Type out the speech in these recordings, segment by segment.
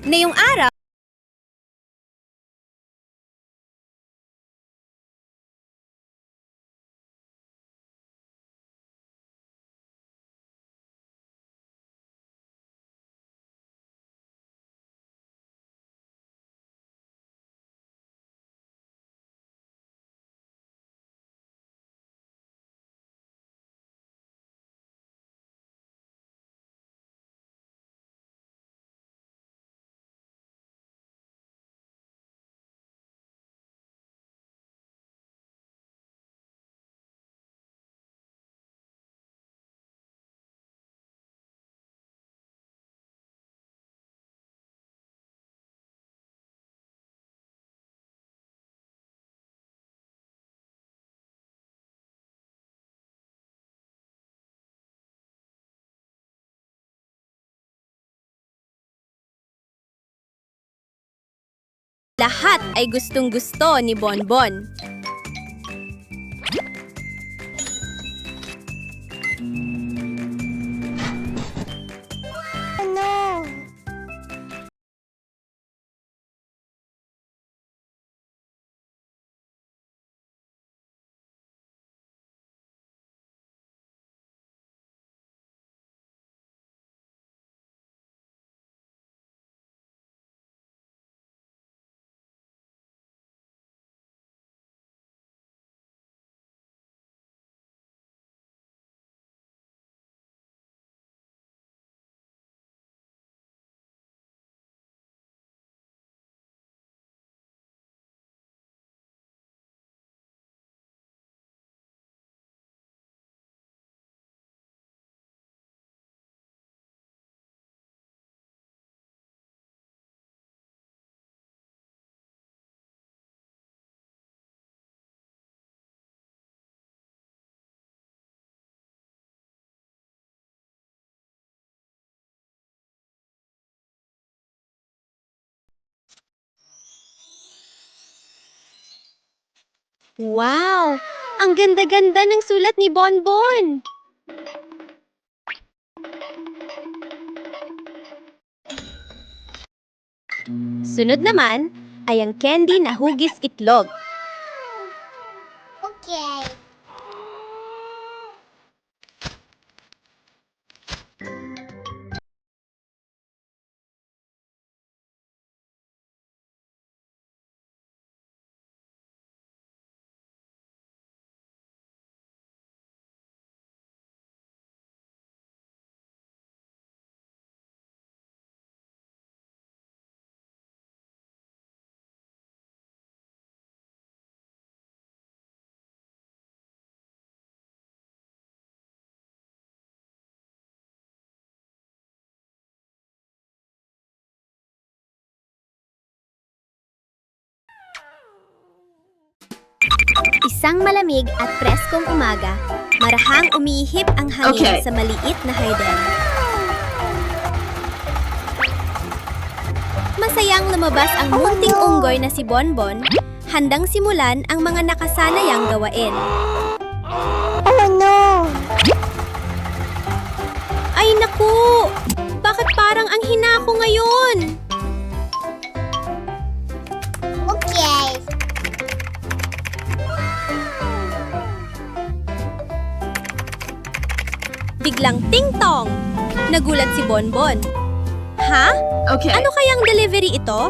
Ngayong araw, lahat ay gustong-gusto ni Bonbon. Wow! Ang ganda-ganda ng sulat ni Bonbon! Sunod naman ay ang candy na hugis itlog. Okay. Isang malamig at preskong umaga, marahang umiihip ang hangin sa maliit na hardin. Masayang lumabas ang munting unggoy na si Bonbon, handang simulan ang mga nakasanayang gawain. Oh no! Ay naku! Bakit parang ang hina ko ngayon? Okay. Biglang ting-tong! Nagulat si Bonbon. Ha? Okay. Ano kayang delivery ito?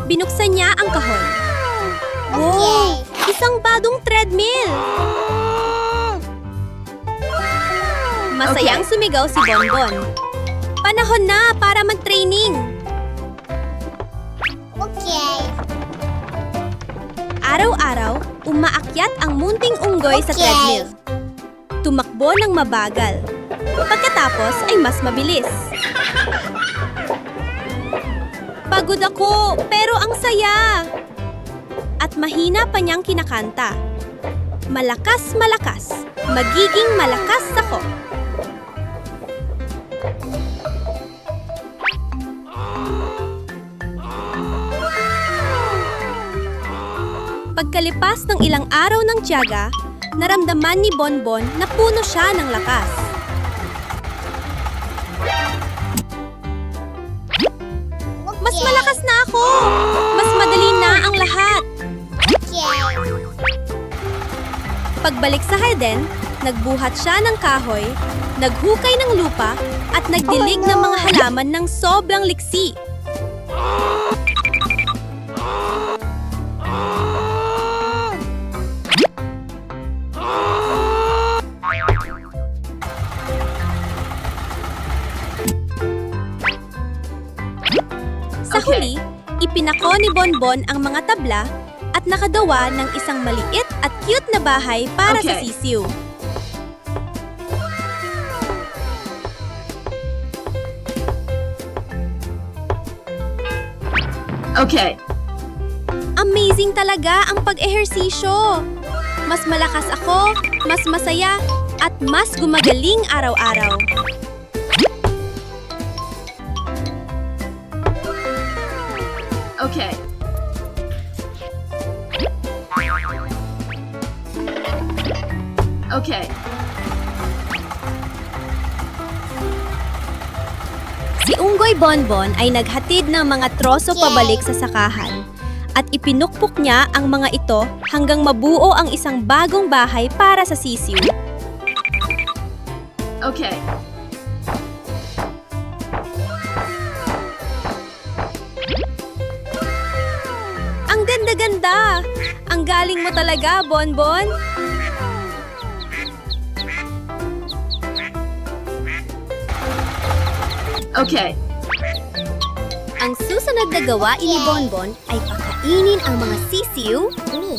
Binuksan niya ang kahon. Wow! Isang bagong treadmill! Masayang sumigaw si Bonbon. Panahon na para mag-training! Okay. Araw-araw, umaakyat ang munting unggoy sa Okay. treadmill. Tumakbo ng mabagal. Pagkatapos ay mas mabilis. Pagod ako, pero ang saya! At mahina pa niyang kinakanta. Malakas, malakas. Magiging malakas ako. Pagkalipas ng ilang araw ng tiyaga, naramdaman ni Bonbon na puno siya ng lakas. Pagbalik sa harden, nagbuhat siya ng kahoy, naghukay ng lupa, at nagdilig ng mga halaman ng sobrang liksi. Sa huli, ipinako ni Bonbon ang mga tabla at nakagawa ng isang maliit at cute na bahay para sa sisiw. Okay. Amazing talaga ang pag-ehersisyo! Mas malakas ako, mas masaya, at mas gumagaling araw-araw. Okay. Okay. Si Unggoy Bonbon ay naghatid ng mga troso pabalik sa sakahan at ipinukpok niya ang mga ito hanggang mabuo ang isang bagong bahay para sa sisiw. Okay. Ang ganda-ganda! Ang galing mo talaga, Bonbon! Okay. Ang susunod na gawain ni Bonbon ay pakainin ang mga sisiw Me.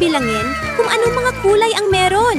bilangin kung anong mga kulay ang meron.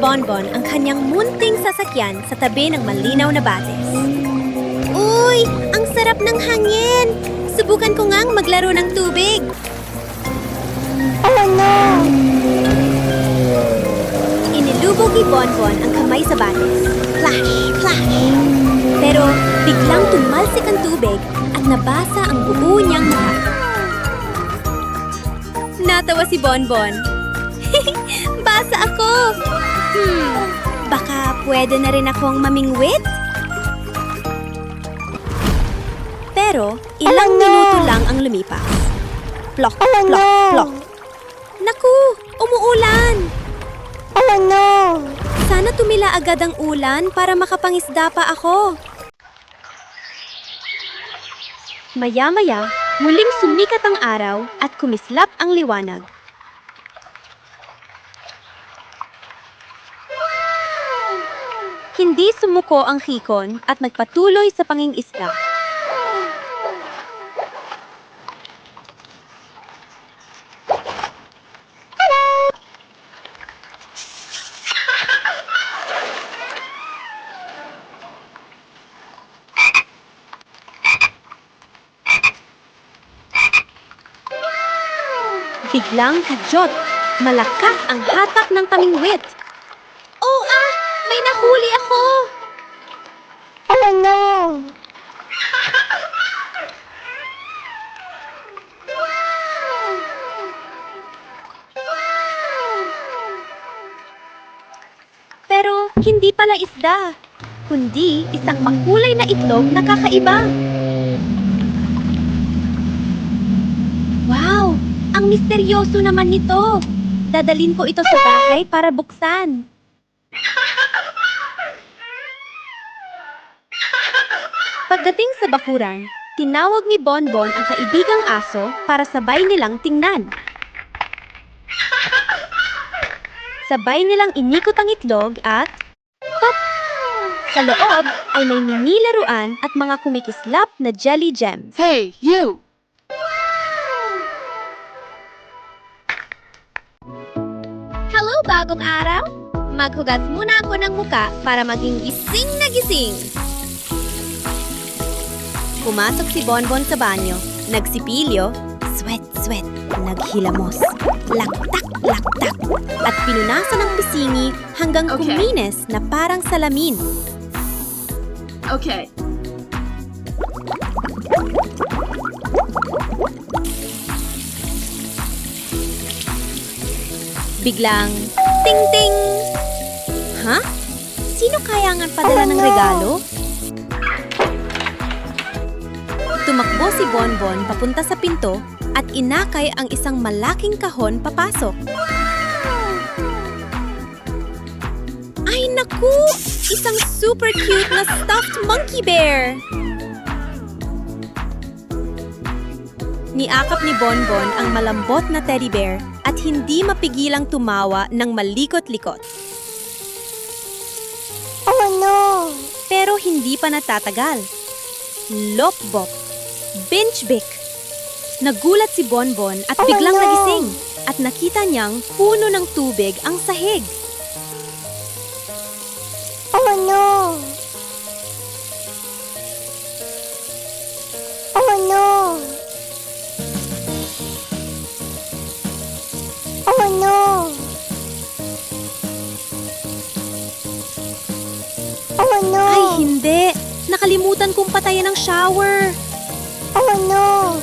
Bonbon ang kanyang munting sasakyan sa tabi ng malinaw na batis. Uy! Ang sarap ng hangin! Subukan ko ngang maglaro ng tubig. Oh no! Inilubog ni Bonbon ang kamay sa batis. Flash! Flash! Pero biglang tumalsik ang tubig at nabasa ang buo niyang mukha. Natawa si Bonbon. Basa ako! Baka pwede na rin akong mamingwit? Pero ilang minuto lang ang lumipas. Plok, plok, plok. Naku! Umuulan! Oh no! Sana tumila agad ang ulan para makapangisda pa ako. Maya-maya, muling sumikat ang araw at kumislap ang liwanag. Hindi sumuko ang hikon at nagpatuloy sa pangingisda. Biglang kadyot, malakas ang hatak ng tamingwit. Oh may nahuli ako! Oh no! Pero hindi pala isda, kundi isang makulay na itlog na kakaiba. Wow! Ang misteryoso naman nito! Dadalhin ko ito sa bahay para buksan. Pagdating sa bakuran, tinawag ni Bonbon ang kaibigang aso para sabay nilang tingnan. Sabay nilang inikot ang itlog at pop! Sa loob ay may minilaruan at mga kumikislap na jelly gems. Hey, you! Hello, bagong araw! Maghugas muna ako ng muka para maging gising na gising. Pumasok si Bonbon sa banyo, nagsipilyo, sweat, sweat, naghilamos, laktak, laktak, at pinunasan ng pisngi hanggang Okay. kuminis na parang salamin. Okay. Biglang, ting-ting! Ha? Sino kaya nga padala ng regalo? Tumakbo si Bonbon papunta sa pinto at inakay ang isang malaking kahon papasok. Ay naku! Isang super cute na stuffed monkey bear! Niakap ni Bonbon ang malambot na teddy bear at hindi mapigilang tumawa ng malikot-likot. Oh no! Pero hindi pa natatagal. Lop-bop. Binch-bick. Nagulat si Bonbon at Oh, biglang no. nagising at nakita niyang puno ng tubig ang sahig. Oh no! Oh no! Oh no! Oh no! Ay, hindi. Nakalimutan kong patayin ang shower. Oh no!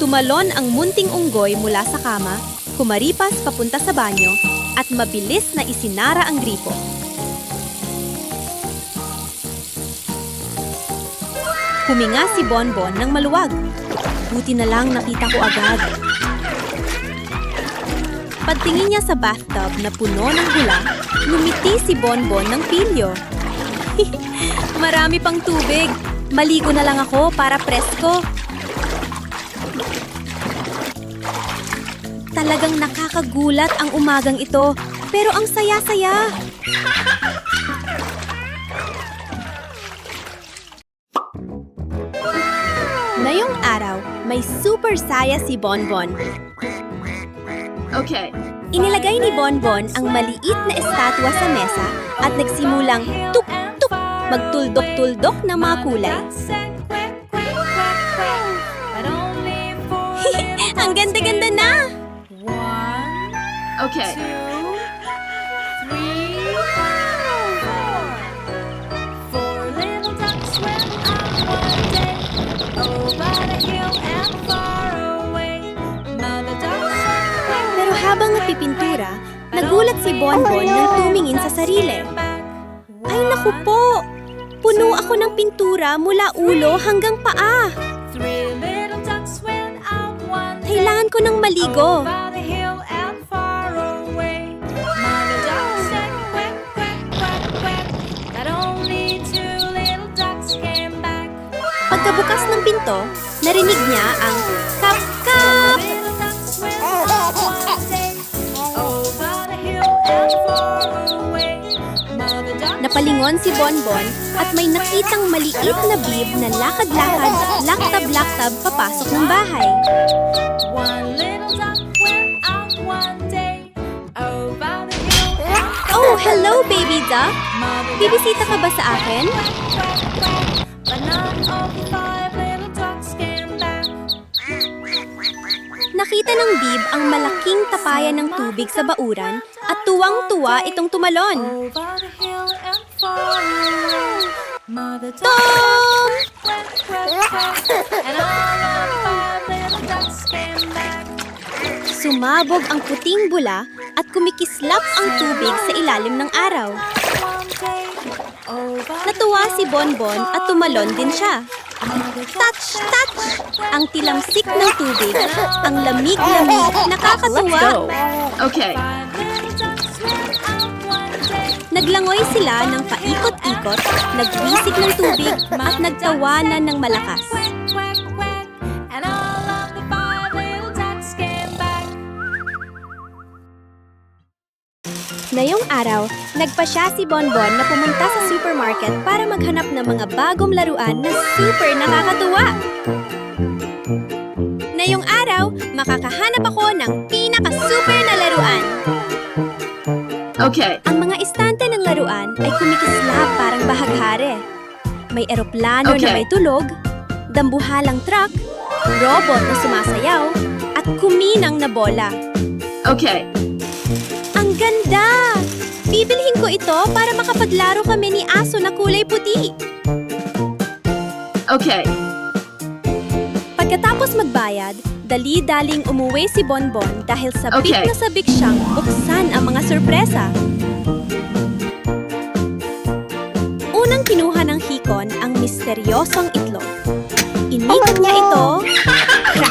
Tumalon ang munting unggoy mula sa kama, kumaripas papunta sa banyo, at mabilis na isinara ang gripo. Huminga si Bonbon ng maluwag. Buti na lang nakita ko agad. Pagtingin niya sa bathtub na puno ng hula, ngumiti si Bonbon ng pilyo. Marami pang tubig. Maligo na lang ako para presko. Talagang nakakagulat ang umagang ito, pero ang saya-saya. Ngayong araw, may super saya si Bonbon. Okay. Inilagay ni Bonbon ang maliit na estatwa sa mesa at nagsimulang tuk-tuk magtuldok-tuldok ng mga kulay. Ang ganda-ganda na! Okay. Pero habang napipintura, nagulat si Bonbon nang tumingin sa sarili. Ay naku po! Puno ako ng pintura mula ulo hanggang paa. Kailangan ko ng maligo. Pagkabukas ng pinto, narinig niya ang kap-kap! Napalingon si Bonbon at may nakitang maliit na bib na lakad-lakad, laktab-laktab papasok ng bahay. Oh, hello, baby duck! Bibisita ka ba sa akin? Nakita ng bib ang malaking tapayan ng tubig sa bauran at tuwang-tuwa itong tumalon. Tom! Sumabog ang puting bula at kumikislap ang tubig sa ilalim ng araw. Natuwa si Bonbon at tumalon din siya. Touch! Touch! Ang tilamsik ng tubig, ang lamig-lamig, nakakatuwa. Okay. Naglangoy sila ng paikot-ikot, nagwisik ng tubig at nagtawanan ng malakas. Ngayong araw, nagpasya si Bonbon na pumunta sa supermarket para maghanap ng mga bagong laruan na super nakakatuwa. Ngayong araw, makakahanap ako ng pinaka-super na laruan. Okay. Ang mga istante ng laruan ay kumikislap parang bahaghari. May eroplano na Okay. may tulog, dambuhalang truck, robot na sumasayaw, at kuminang na bola. Okay. Ang ganda! Bibilhin ko ito para makapaglaro kami ni aso na kulay puti. Okay. Pagkatapos magbayad, dali-daling umuwi si Bonbon dahil sabik Okay. na sabik siyang buksan ang mga sorpresa. Unang kinuha ng hikon ang misteryosong itlog. Inikot niya ito. Crack!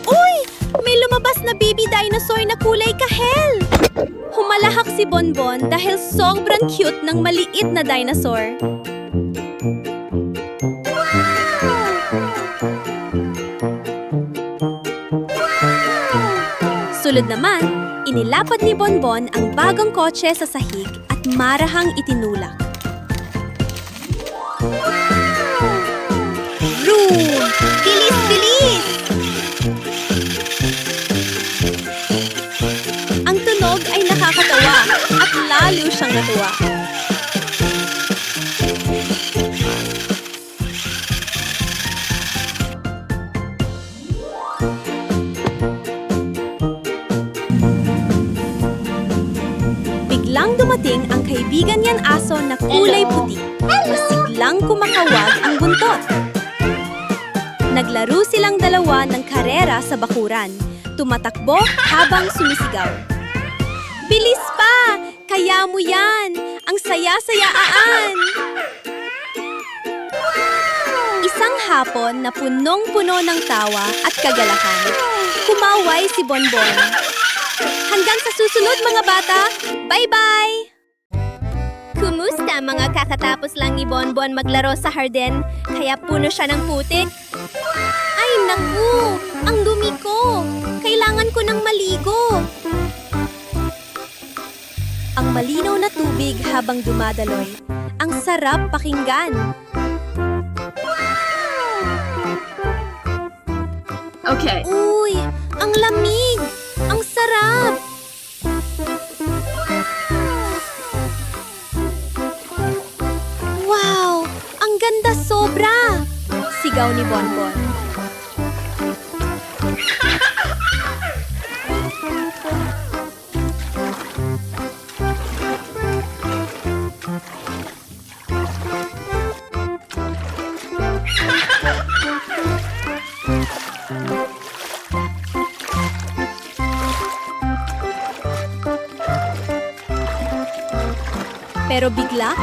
Uy! May lumabas na baby dinosaur na kulay kahel! Humalahak si Bonbon dahil sobrang cute ng maliit na dinosaur. Sulod naman, inilapad ni Bonbon ang bagong kotse sa sahig at marahang itinulak. Vroom! Bilis, bilis! Ang tunog ay nakakatawa at lalo siyang natuwa. Biglang dumating ang kaibigan niyan aso na kulay puti. Masiglang kumakawag ang buntot. Naglaro silang dalawa ng karera sa bakuran. Tumatakbo habang sumisigaw. Bilis pa! Kaya mo yan! Ang saya-sayaan! Isang hapon na punong-puno ng tawa at kagalakan. Kumaway si Bonbon. Hanggang sa susunod mga bata, bye-bye! Kumusta mga kakatapos lang ni Bonbon maglaro sa hardin, kaya puno siya ng putik? Ay naku! Ang dumi ko! Kailangan ko ng maligo! Ang malinaw na tubig habang dumadaloy. Ang sarap pakinggan. Okay. Uy, ang lamig! Ang sarap! Wow! Ang ganda sobra! Sigaw ni Bonbon. Pero bigla,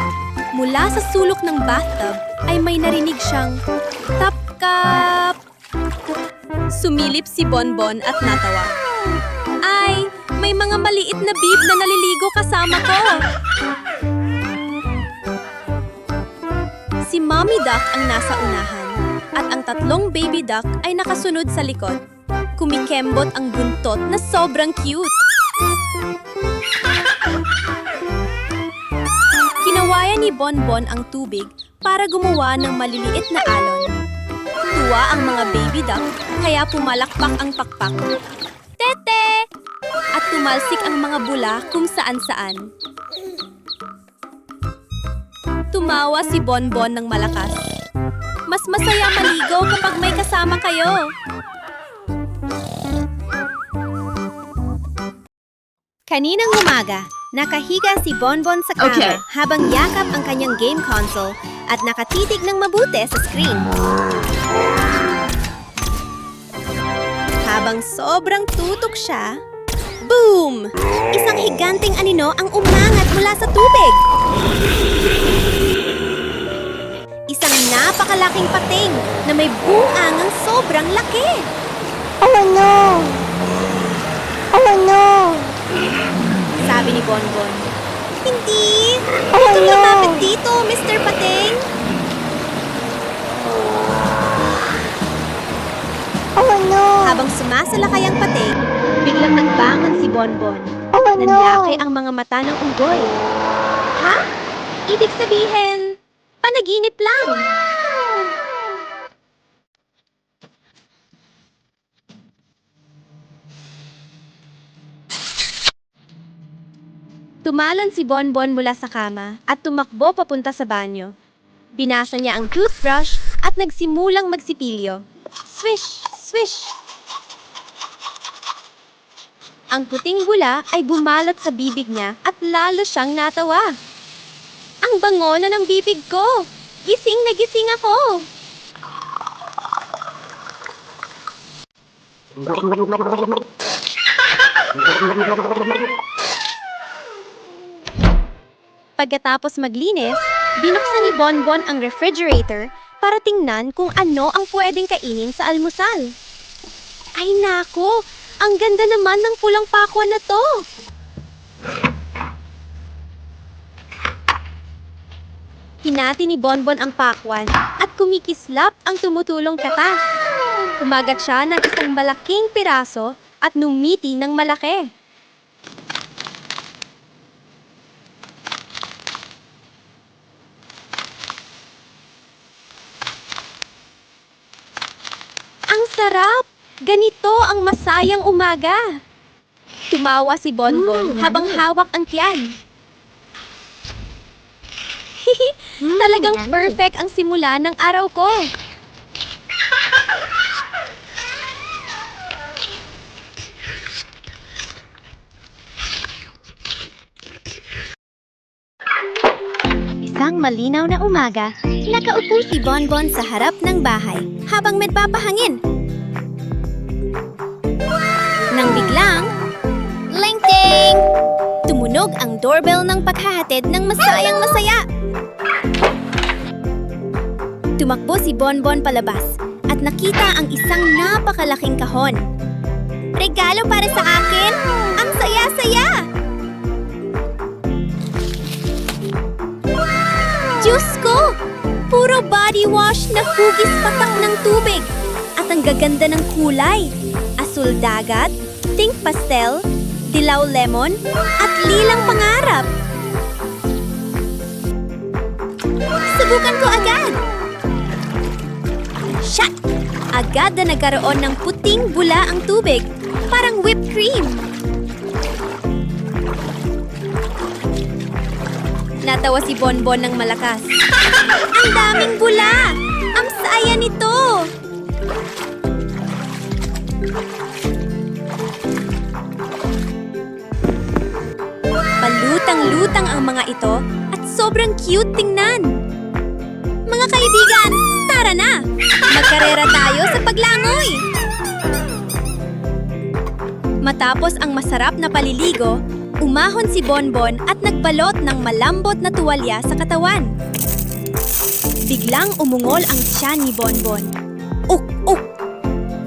mula sa sulok ng bathtub ay may narinig siyang tap-kap. Sumilip si Bonbon at natawa. Ay, may mga maliit na bib na naliligo kasama ko. Si Mommy Duck ang nasa unahan at ang tatlong baby duck ay nakasunod sa likod. Kumikembot ang buntot na sobrang cute. Kinawayan ni Bonbon ang tubig para gumawa ng maliliit na alon. Tuwa ang mga baby duck, kaya pumalakpak ang pakpak. Tete! At tumalsik ang mga bula kung saan-saan. Tumawa si Bonbon ng malakas. Mas masaya maligo kapag may kasama kayo. Kaninang umaga, nakahiga si Bonbon sa kama Okay. habang yakap ang kanyang game console at nakatitig ng mabuti sa screen. Habang sobrang tutok siya, boom! Isang higanting anino ang umangat mula sa tubig. Isang napakalaking pating na may bungangang sobrang laki. Oh no! Oh no! Sabi ni Bonbon. Hindi! Oh Huwag kang no! lumapit dito, Mr. Pating! Oh no! Habang sumasalakay ang pating, Biglang nagbangon si Bonbon. Oh no! Nanlaki ang mga mata ng unggoy. Ha? Ibig sabihin, panaginip lang. Tumalon si Bonbon mula sa kama at tumakbo papunta sa banyo. Binasa niya ang toothbrush at nagsimulang magsipilyo. Swish! Swish! Ang puting bula ay bumalot sa bibig niya at lalo siyang natawa. Ang bango na ng bibig ko! Gising na gising ako! Pagkatapos maglinis, binuksan ni Bonbon ang refrigerator para tingnan kung ano ang pwedeng kainin sa almusal. Ay nako! Ang ganda naman ng pulang pakwan na to! Hinati ni Bonbon ang pakwan at kumikislap ang tumutulong katas. Kumagat siya ng isang malaking piraso at numiti ng malaki. Ang sarap! Ganito ang masayang umaga. Tumawa si Bonbon habang hawak ang tiyan. Talagang perfect ang simula ng araw ko. Isang malinaw na umaga, nakaupo si Bonbon sa harap ng bahay habang nagpapahangin. Nang biglang, ling-ting! Tumunog ang doorbell ng paghahatid ng masayang masaya. Tumakbo si Bonbon palabas at nakita ang isang napakalaking kahon. Regalo para sa akin? Ang saya-saya! Diyos ko! Puro body wash na hugis patak ng tubig at ang gaganda ng kulay. Asul dagat, pink pastel, dilaw lemon, at lilang pangarap. Subukan ko agad! Shot! Agad na nagkaroon ng puting bula ang tubig, parang whipped cream. Natawa si Bonbon ng malakas. Ang daming bula! Ang saya nito! Palutang-lutang ang mga ito at sobrang cute tingnan. Mga kaibigan, tara na! Magkarera tayo sa paglangoy! Matapos ang masarap na paliligo, umahon si Bonbon at nagbalot ng malambot na tuwalya sa katawan. Biglang umungol ang tiyan ni Bonbon. Uk! Uk!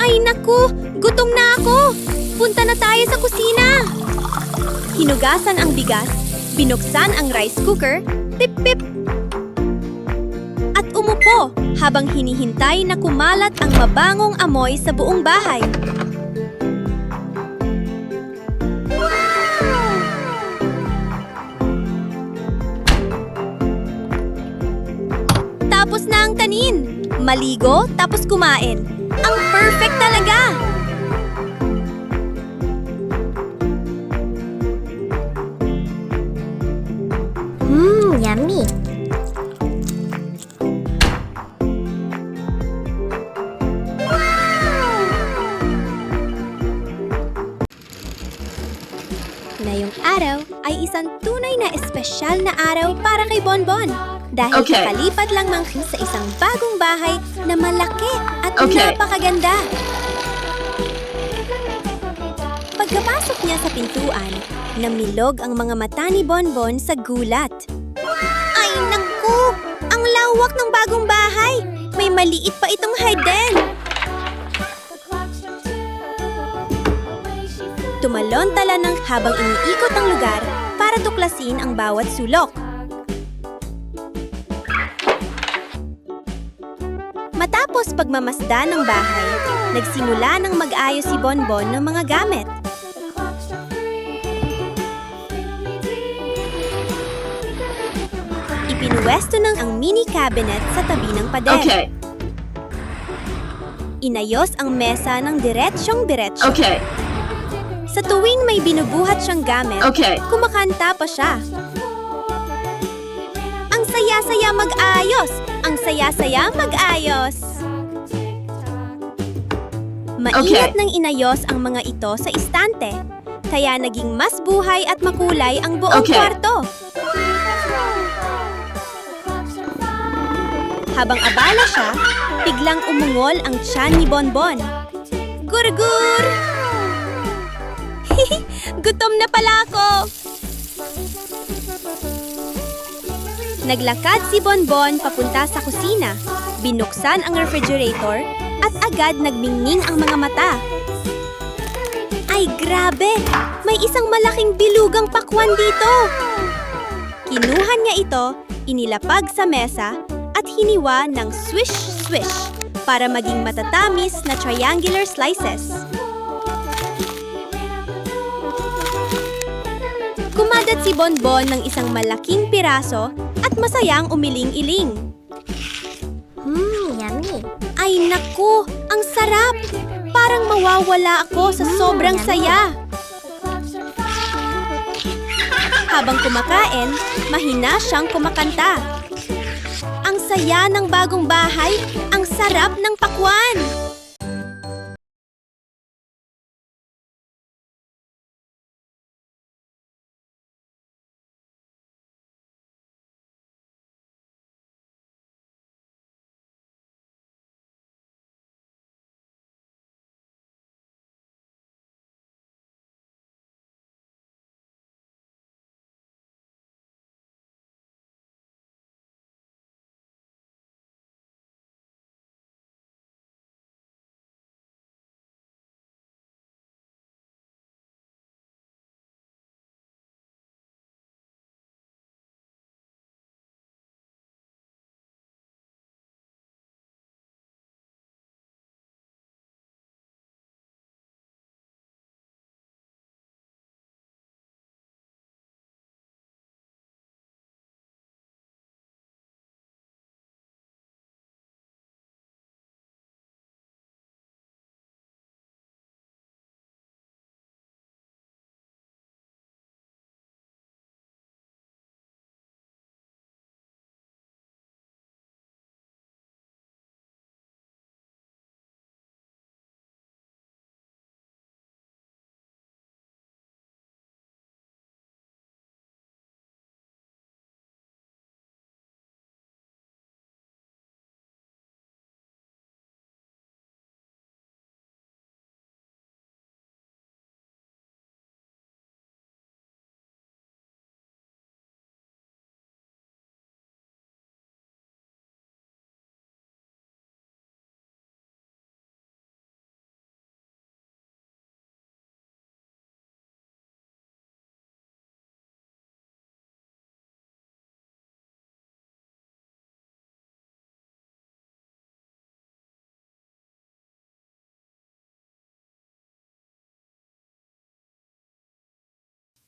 Ay naku! Gutom na ako! Punta na tayo sa kusina! Hinugasan ang bigas, binuksan ang rice cooker, pip-pip! At umupo habang hinihintay na kumalat ang mabangong amoy sa buong bahay. Tapos na ang kanin. Maligo, tapos kumain. Ang perfect talaga! Yummy. Ngayong araw ay isang tunay na espesyal na araw para kay Bonbon. Dahil Okay. kakalipat lang sa isang bagong bahay na malaki at Okay. napakaganda. Pagkapasok niya sa pintuan, namilog ang mga mata ni Bonbon sa gulat. Ay naku! Ang lawak ng bagong bahay! May maliit pa itong hagdan! Tumalon-tala ng habang iniikot ang lugar para tuklasin ang bawat sulok. Matapos pagmamasdan ng bahay, nagsimula ng mag-ayos si Bonbon ng mga gamit. Ipinuwesto ng ang mini cabinet sa tabi ng pader. Okay. Inayos ang mesa ng diretsyong-diretsyo. Okay. Sa tuwing may binubuhat siyang gamit, Okay. kumakanta pa siya. Ang saya-saya mag-ayos! Ang saya-saya mag-ayos! Maingat Okay. nang inayos ang mga ito sa istante, kaya naging mas buhay at makulay ang buong Okay. kwarto. Habang abala siya, biglang umungol ang tiyan ni Bonbon. Gurgur! Gutom na pala ako! Naglakad si Bonbon papunta sa kusina, binuksan ang refrigerator, at agad nagmingning ang mga mata. Ay grabe! May isang malaking bilugang pakwan dito! Kinuha niya ito, inilapag sa mesa, at hiniwa ng swish-swish para maging matatamis na triangular slices. Kumadat si Bonbon ng isang malaking piraso at masayang umiling-iling. Yummy. Ay naku, ang sarap! Parang mawawala ako sa sobrang saya. Habang kumakain, mahina siyang kumakanta. Ang saya ng bagong bahay, ang sarap ng pakwan!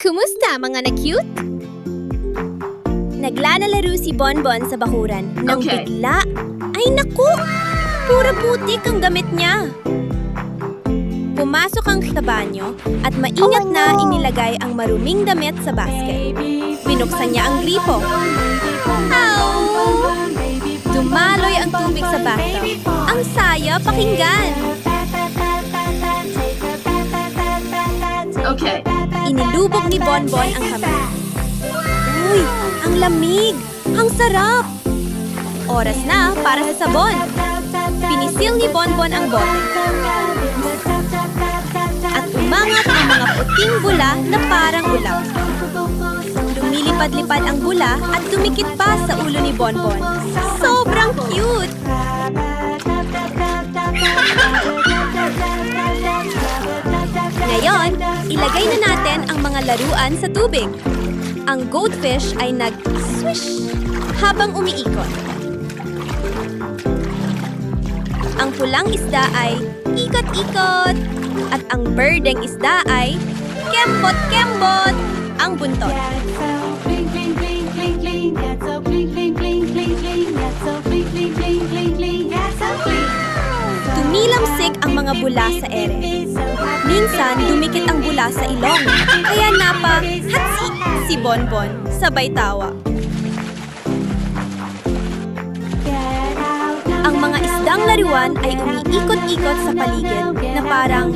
Kumusta mga na-cute? Naglalaro si Bonbon sa bakuran nang Okay. bigla. Ay naku! Pura putik ang damit niya. Pumasok ang sa banyo at maingat na inilagay ang maruming damit sa basket. Binuksan niya ang gripo. Ow! Dumaloy ang tubig sa bathtub. Ang saya pakinggan. Okay. Inilubog ni Bonbon ang kamay. Uy, ang lamig! Ang sarap! Oras na para sa sabon. Pinisil ni Bonbon ang bote. At umangat ang mga puting bula na parang ulaw. Lumilipad-lipad ang bula at dumikit pa sa ulo ni Bonbon. Sobrang cute! Ngayon, ilagay na natin ang mga laruan sa tubig. Ang goldfish ay nag-swish habang umiikot. Ang pulang isda ay ikot-ikot. At ang birdeng isda ay kembot-kembot ang buntot. Tumilamsik ang mga bula sa ere. Minsan, dumikit ang bula sa ilong. Kaya hatsi si Bonbon, sabay tawa. Ang mga isdang laruan ay umiikot-ikot sa paligid na parang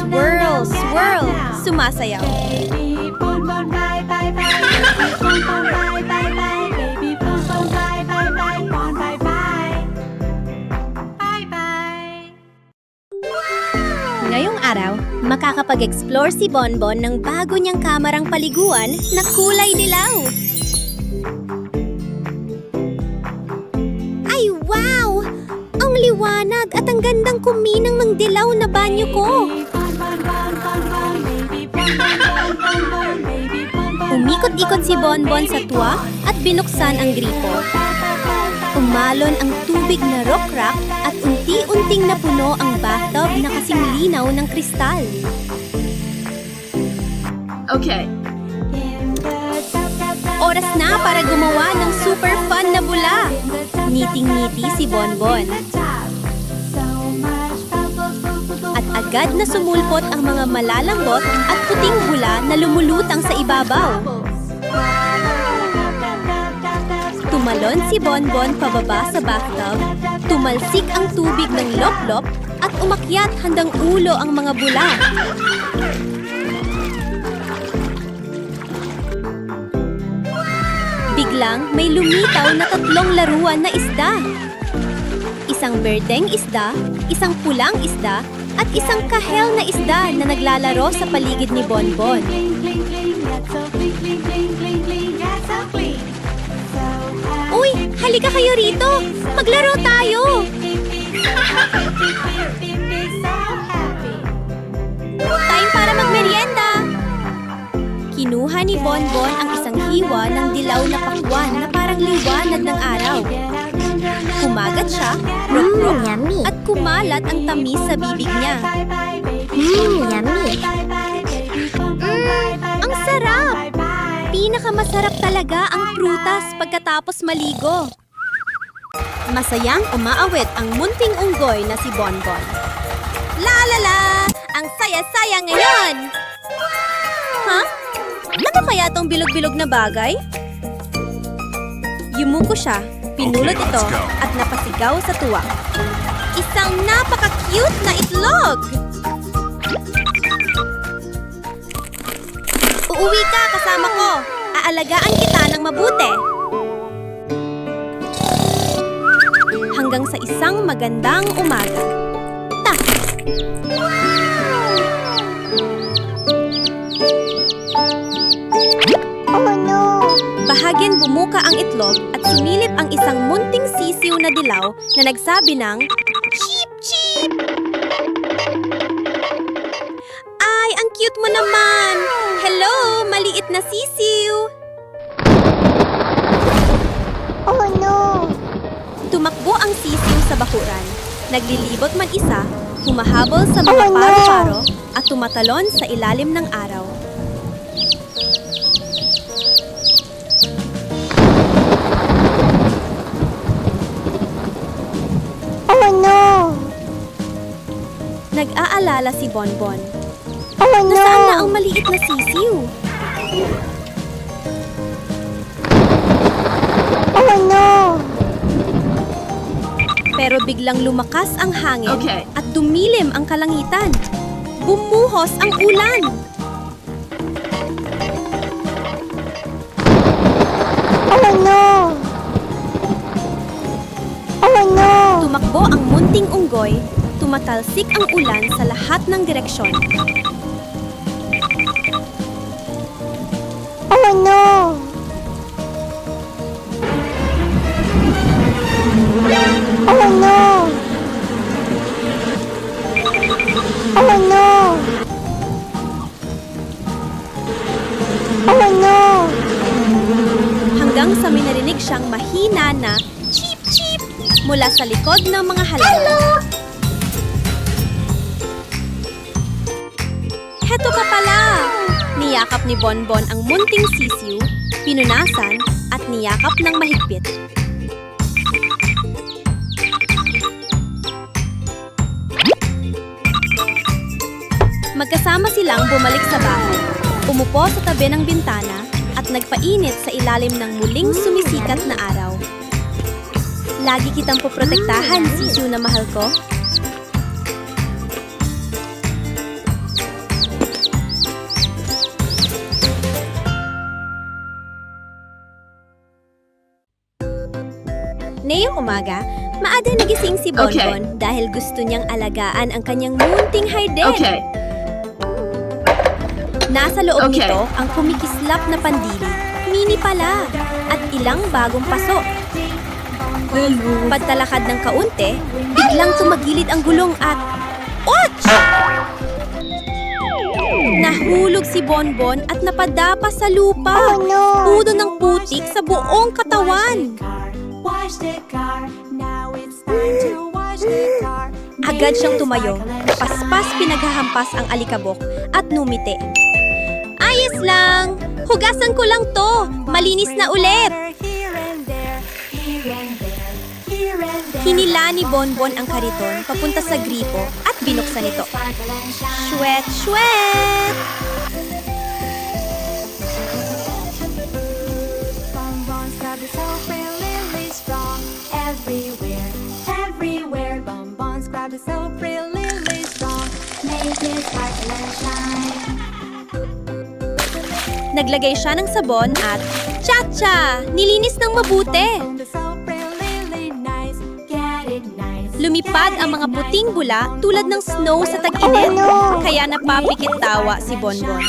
swirl, swirl, sumasayaw. Ngayong araw, makakapag-explore si Bonbon ng bago niyang kamarang paliguan na kulay dilaw. Ay, wow! Ang liwanag at ang gandang kuminang ng dilaw na banyo ko. Umikot-ikot si Bonbon sa tuwa at binuksan ang gripo. Umalon ang tubig na rock-rock at unti-unting napuno ang bathtub na kasing linaw ng kristal. Okay. Oras na para gumawa ng super fun na bula. Ngiting-ngiti si Bonbon. At agad na sumulpot ang mga malalambot at puting bula na lumulutang sa ibabaw. Tumalon si Bonbon pababa sa bathtub, tumalsik ang tubig ng lop-lop at umakyat hanggang ulo ang mga bula. Biglang may lumitaw na 3 laruan na isda. Isang berdeng isda, isang pulang isda, at isang kahel na isda na naglalaro sa paligid ni Bonbon. Uy, halika kayo rito! Maglaro tayo! Time para magmerienda! Kinuha ni Bonbon ang isang hiwa ng dilaw na pakwan na parang liwanag ng araw. Kumagat siya, rok-rok, yummy. at kumalat ang tamis sa bibig niya. Yummy. Ang sarap! Pinakamasarap talaga ang prutas pagkatapos maligo. Masayang umaawit ang munting unggoy na si Bonbon. La la la! Ang saya-saya ngayon! Ha? Ano kaya tong bilog-bilog na bagay? Yumuko siya, pinulot ito, at napasigaw sa tuwa. Isang napaka-cute na itlog! Uuwi ka kasama ko. Aalagaan kita ng mabuti. Hanggang sa isang magandang umaga. Tak! Oh no! Bahagyan bumuka ang itlog at sumilip ang isang munting sisiw na dilaw na nagsabi ng Cheep, cheep! Ay, ang cute mo naman! Hello, maliit na sisiw! Oh no! Tumakbo ang sisiw sa bakuran. Naglilibot mag-isa, humahabol sa mga Oh, no! paro-paro at tumatalon sa ilalim ng araw. nag-aalala si Bonbon. Oh Nasaan na no! ang maliit na sisiw? Oh no! Pero biglang lumakas ang hangin Okay. at dumilim ang kalangitan. Bumuhos ang ulan. Oh no! Oh no! Tumakbo ang munting unggoy, tumatalsik ang ulan sa lahat ng direksyon. Oh no! Oh no! Oh no! Oh no! Hanggang sa may narinig siyang mahina na cheep cheep mula sa likod ng mga halaman. Heto ka pala! Niyakap ni Bonbon ang munting sisiw, pinunasan at niyakap ng mahigpit. Magkasama silang bumalik sa bahay, umupo sa tabi ng bintana at nagpainit sa ilalim ng muling sumisikat na araw. Lagi kitang poprotektahan, sisiw na mahal ko. Ngayong umaga, maaga nagising si Bonbon dahil gusto niyang alagaan ang kanyang munting harden. Okay. Nasa loob Okay. nito ang kumikislap na pandili, mini pala, at ilang bagong paso. Pagtalakad ng kaunti, biglang tumagilid ang gulong at... Och! Nahulog si Bonbon at napadapa sa lupa. Oh no! Pudo ng putik sa buong katawan. Wash the car, now it's time to wash the car. Agad siyang tumayo, paspas pinaghahampas ang alikabok at numiti. Ayos lang! Hugasan ko lang to! Malinis na ulit! Here and there, here and there, here and there. Hinila ni Bonbon ang kariton papunta sa gripo at binuksan ito. Sparkle and shine. Shwet, shwet! Bonbons grab the soap really strong. Everywhere, everywhere. Bonbons grab the soap really strong. Make it sparkle and shine. Naglagay siya ng sabon at cha-cha! Nilinis ng mabuti! The soap really nice. Get it nice. Lumipad ang mga puting bula tulad ng snow sa tag-init. Oh, no! Kaya napapikit tawa si Bonbon.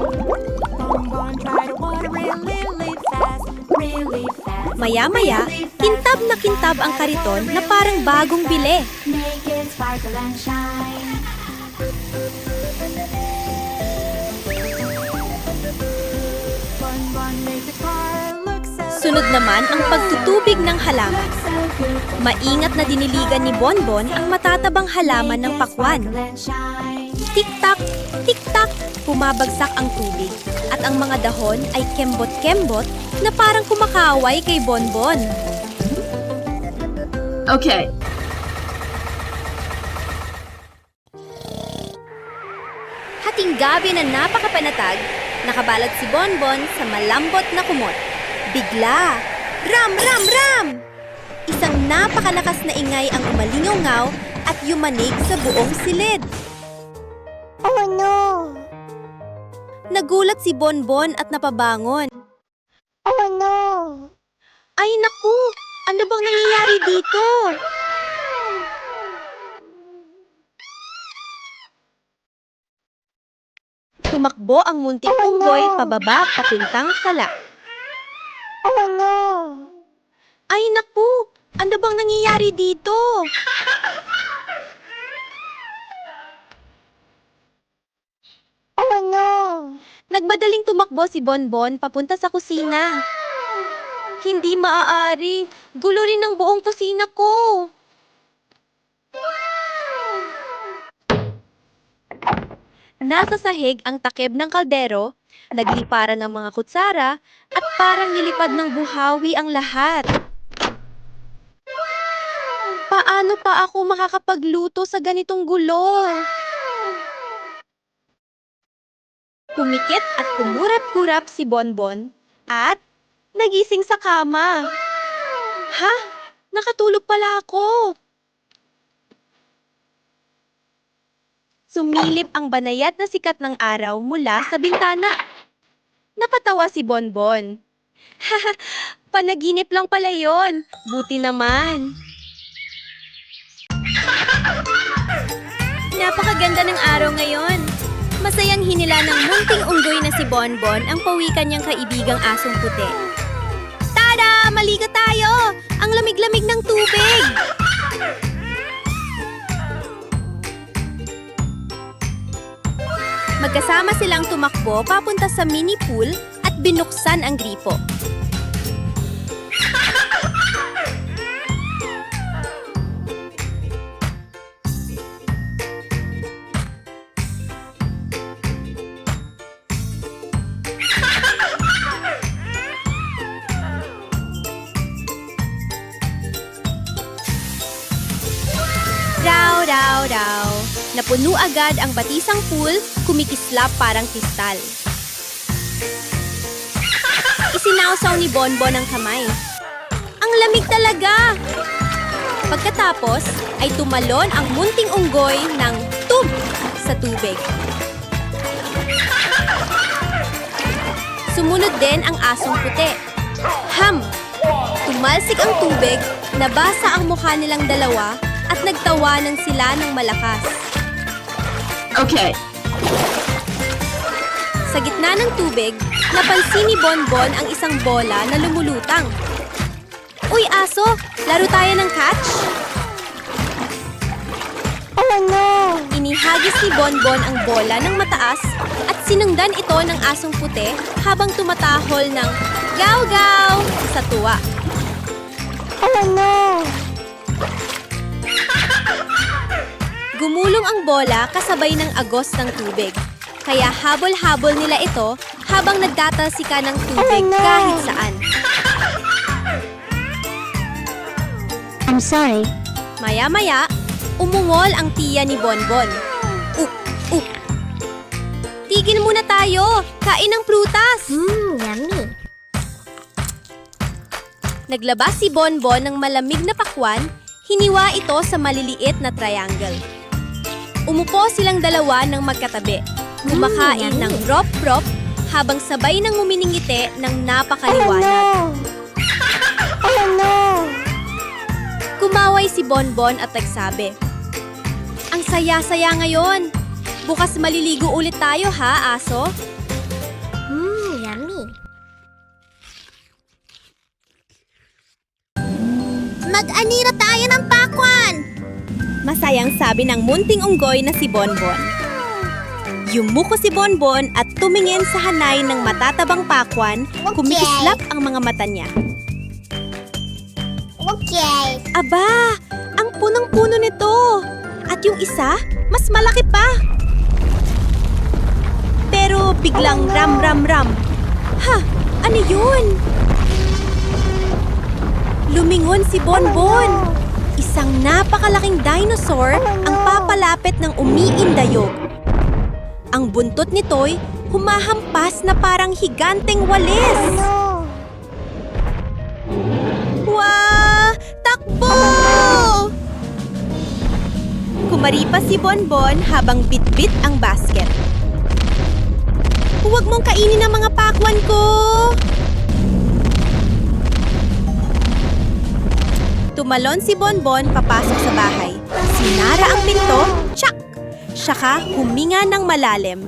Bonbon try to water really fast. Really fast. Maya-maya, kintab na kintab ang kariton na parang bagong bili. Make it sparkle and shine. Bonbon make the car look so Sunod naman ang pagtutubig ng halaman. so good. Maingat na diniligan ni Bonbon ang matatabang halaman ng pakwan. Sparkle and shine. Tik-tak, tik-tak, pumabagsak ang tubig. At ang mga dahon ay kembot-kembot na parang kumakaway kay Bonbon. Okay. Hating gabi na napakapanatag, nakabalad si Bonbon sa malambot na kumot. Bigla, ram, ram, ram! Isang napakalakas na ingay ang umalingaw at yumanig sa buong silid. Oh no! Nagulat si Bonbon at napabangon. Oh no! Ay naku! Ano bang nangyayari dito? Tumakbo ang munting unggoy pababa papuntang sala. Oh no! Ay naku! Ano bang nangyayari dito? Oh no! Nagmadaling tumakbo si Bonbon papunta sa kusina. Hindi maaari. Gulo rin ang buong kusina ko. Nasa sahig ang takip ng kaldero, nagliparan ng mga kutsara, at parang nilipad ng buhawi ang lahat. Paano pa ako makakapagluto sa ganitong gulo? Kumikit at kumurap-kurap si Bonbon at nagising sa kama. Ha? Nakatulog pala ako. Sumilip ang banayad na sikat ng araw mula sa bintana. Napatawa si Bonbon. Haha, panaginip lang pala yon. Buti naman. Napakaganda ng araw ngayon. Masayang hinila ng munting unggoy na si Bonbon ang pawikan niyang kaibigang asong puti. Tada! Maligo tayo! Ang lamig-lamig ng tubig! Magkasama silang tumakbo papunta sa mini pool at binuksan ang gripo. Raw, raw, raw. Napuno agad ang batisang pool, kumikislap parang kristal. Isinawsaw ni Bonbon ang kamay. Ang lamig talaga! Pagkatapos, ay tumalon ang munting unggoy ng tub sa tubig. Sumunod din ang asong puti. Ham! Tumalsik ang tubig, nabasa ang mukha nilang dalawa, at nagtawanan sila ng malakas. Okay. Sa gitna ng tubig, napansin ni Bonbon ang isang bola na lumulutang. Uy, aso! Laro tayo ng catch? Oh no! Inihagis ni Bonbon ang bola ng mataas at sinundan ito ng asong puti habang tumatahol ng gaw-gaw sa tuwa. Oh no! Gumulong ang bola kasabay ng agos ng tubig. Kaya habol-habol nila ito habang nagtatalsika ng tubig kahit saan. I'm sorry. Maya-maya, umungol ang tiya ni Bonbon. Up! Tigil muna tayo! Kain ng prutas! Yummy. Naglabas si Bonbon ng malamig na pakwan, hiniwa ito sa maliliit na triangle. Umupo silang dalawa ng magkatabi, kumakain ng drop-drop habang sabay ng nguminingiti ng napakaliwanag. Oh no! Kumaway si Bonbon at nagsabi, "Ang saya-saya ngayon! Bukas maliligo ulit tayo ha, aso?" Yummy. Mag-anira tayo ng pakwan! Masayang sabi ng munting unggoy na si Bonbon. Yumuko si Bonbon at tumingin sa hanay ng matatabang pakwan, kumikislap ang mga mata niya. Okay. Aba, ang punong-puno nito. At yung isa, mas malaki pa. Pero biglang ram-ram-ram. Ha, ano yun? Lumingon si Bonbon. Isang napakalaking dinosaur ang papalapit ng umiindayog. Ang buntot nito'y humahampas na parang higanteng walis. No. Wah! Takbo! Kumaripas si Bonbon habang bitbit ang basket. Huwag mong kainin ang mga pakwan ko! Tumalon si Bonbon papasok sa bahay. Sinara ang pinto, tsak! Saka huminga ng malalim.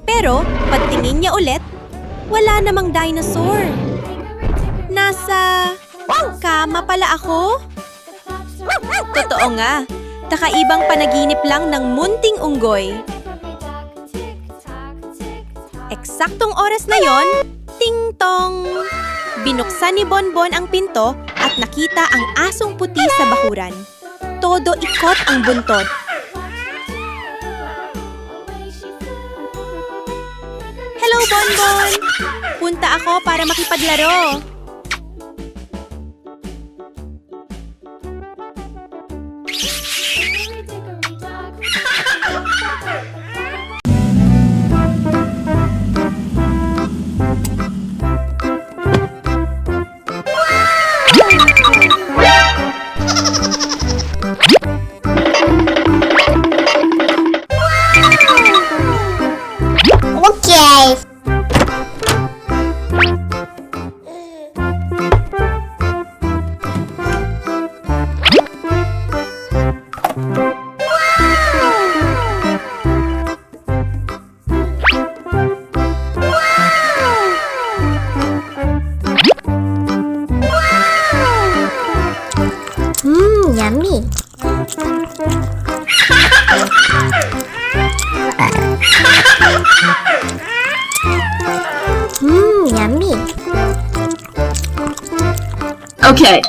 Pero, pagtingin niya ulit, wala namang dinosaur. Nasa kama pala ako? Totoo nga, kakaibang panaginip lang ng munting unggoy. Eksaktong oras na yon, ting-tong! Binuksan ni Bonbon ang pinto at nakita ang asong puti sa bakuran. Todo ikot ang buntot. Hello, Bonbon! Punta ako para makipaglaro. Okay. Yummy. Yummy. Okay.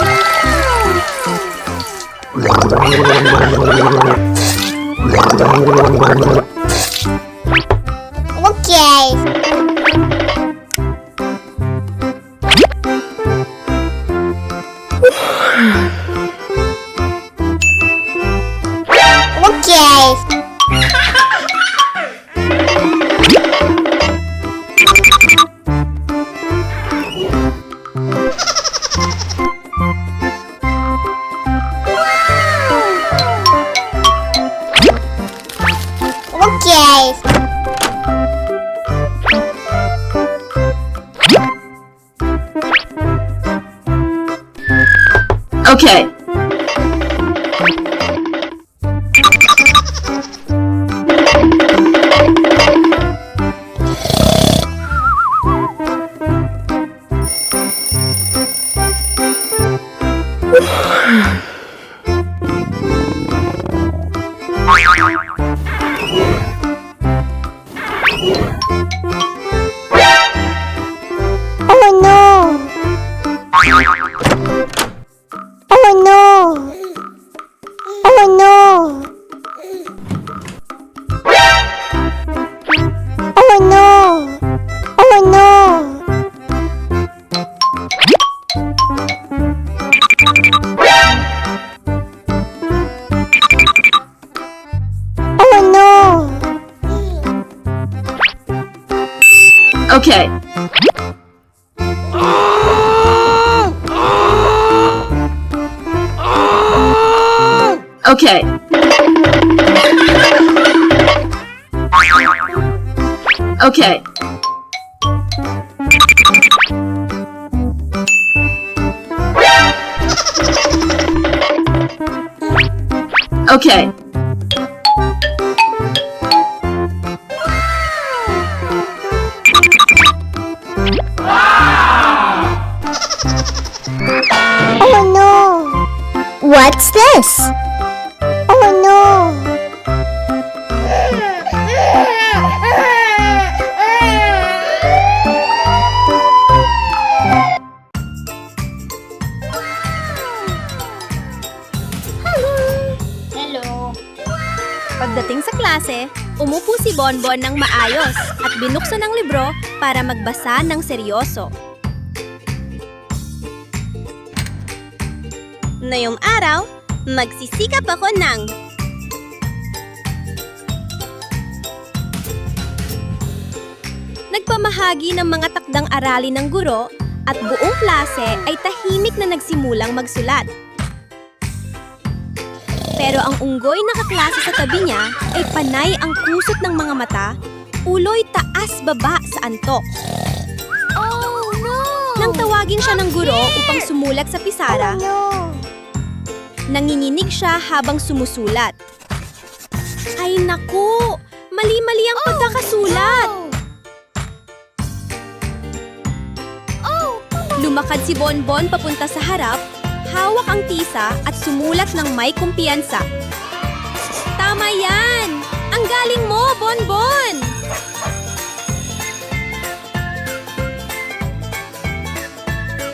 Okay. Okay. Okay. Okay. Oh no. Oh no. Oh no. Oh no. Oh no. Oh no. Okay. Okay. Okay. Okay. Oh no. What's this? Oh no. Hello. Pagdating sa klase, umupo si Bonbon ng maayos at binuksan ang libro para magbasa ng seryoso. Ngayong araw, magsisikap ako ng nagpamahagi ng mga takdang aralin ng guro at buong klase ay tahimik na nagsimulang magsulat. Pero ang unggoy na kaklase sa tabi niya ay panay ang kusot ng mga mata, ulo'y taas-baba sa antok. Oh no. Nang tawagin siya ng guro upang sumulat sa pisara, No. nanginginig siya habang sumusulat. Ay naku! Mali-mali ang pagkakasulat! Lumakad si Bonbon papunta sa harap, hawak ang tisa at sumulat ng may kumpiyansa. Tama yan! Ang galing mo, Bonbon!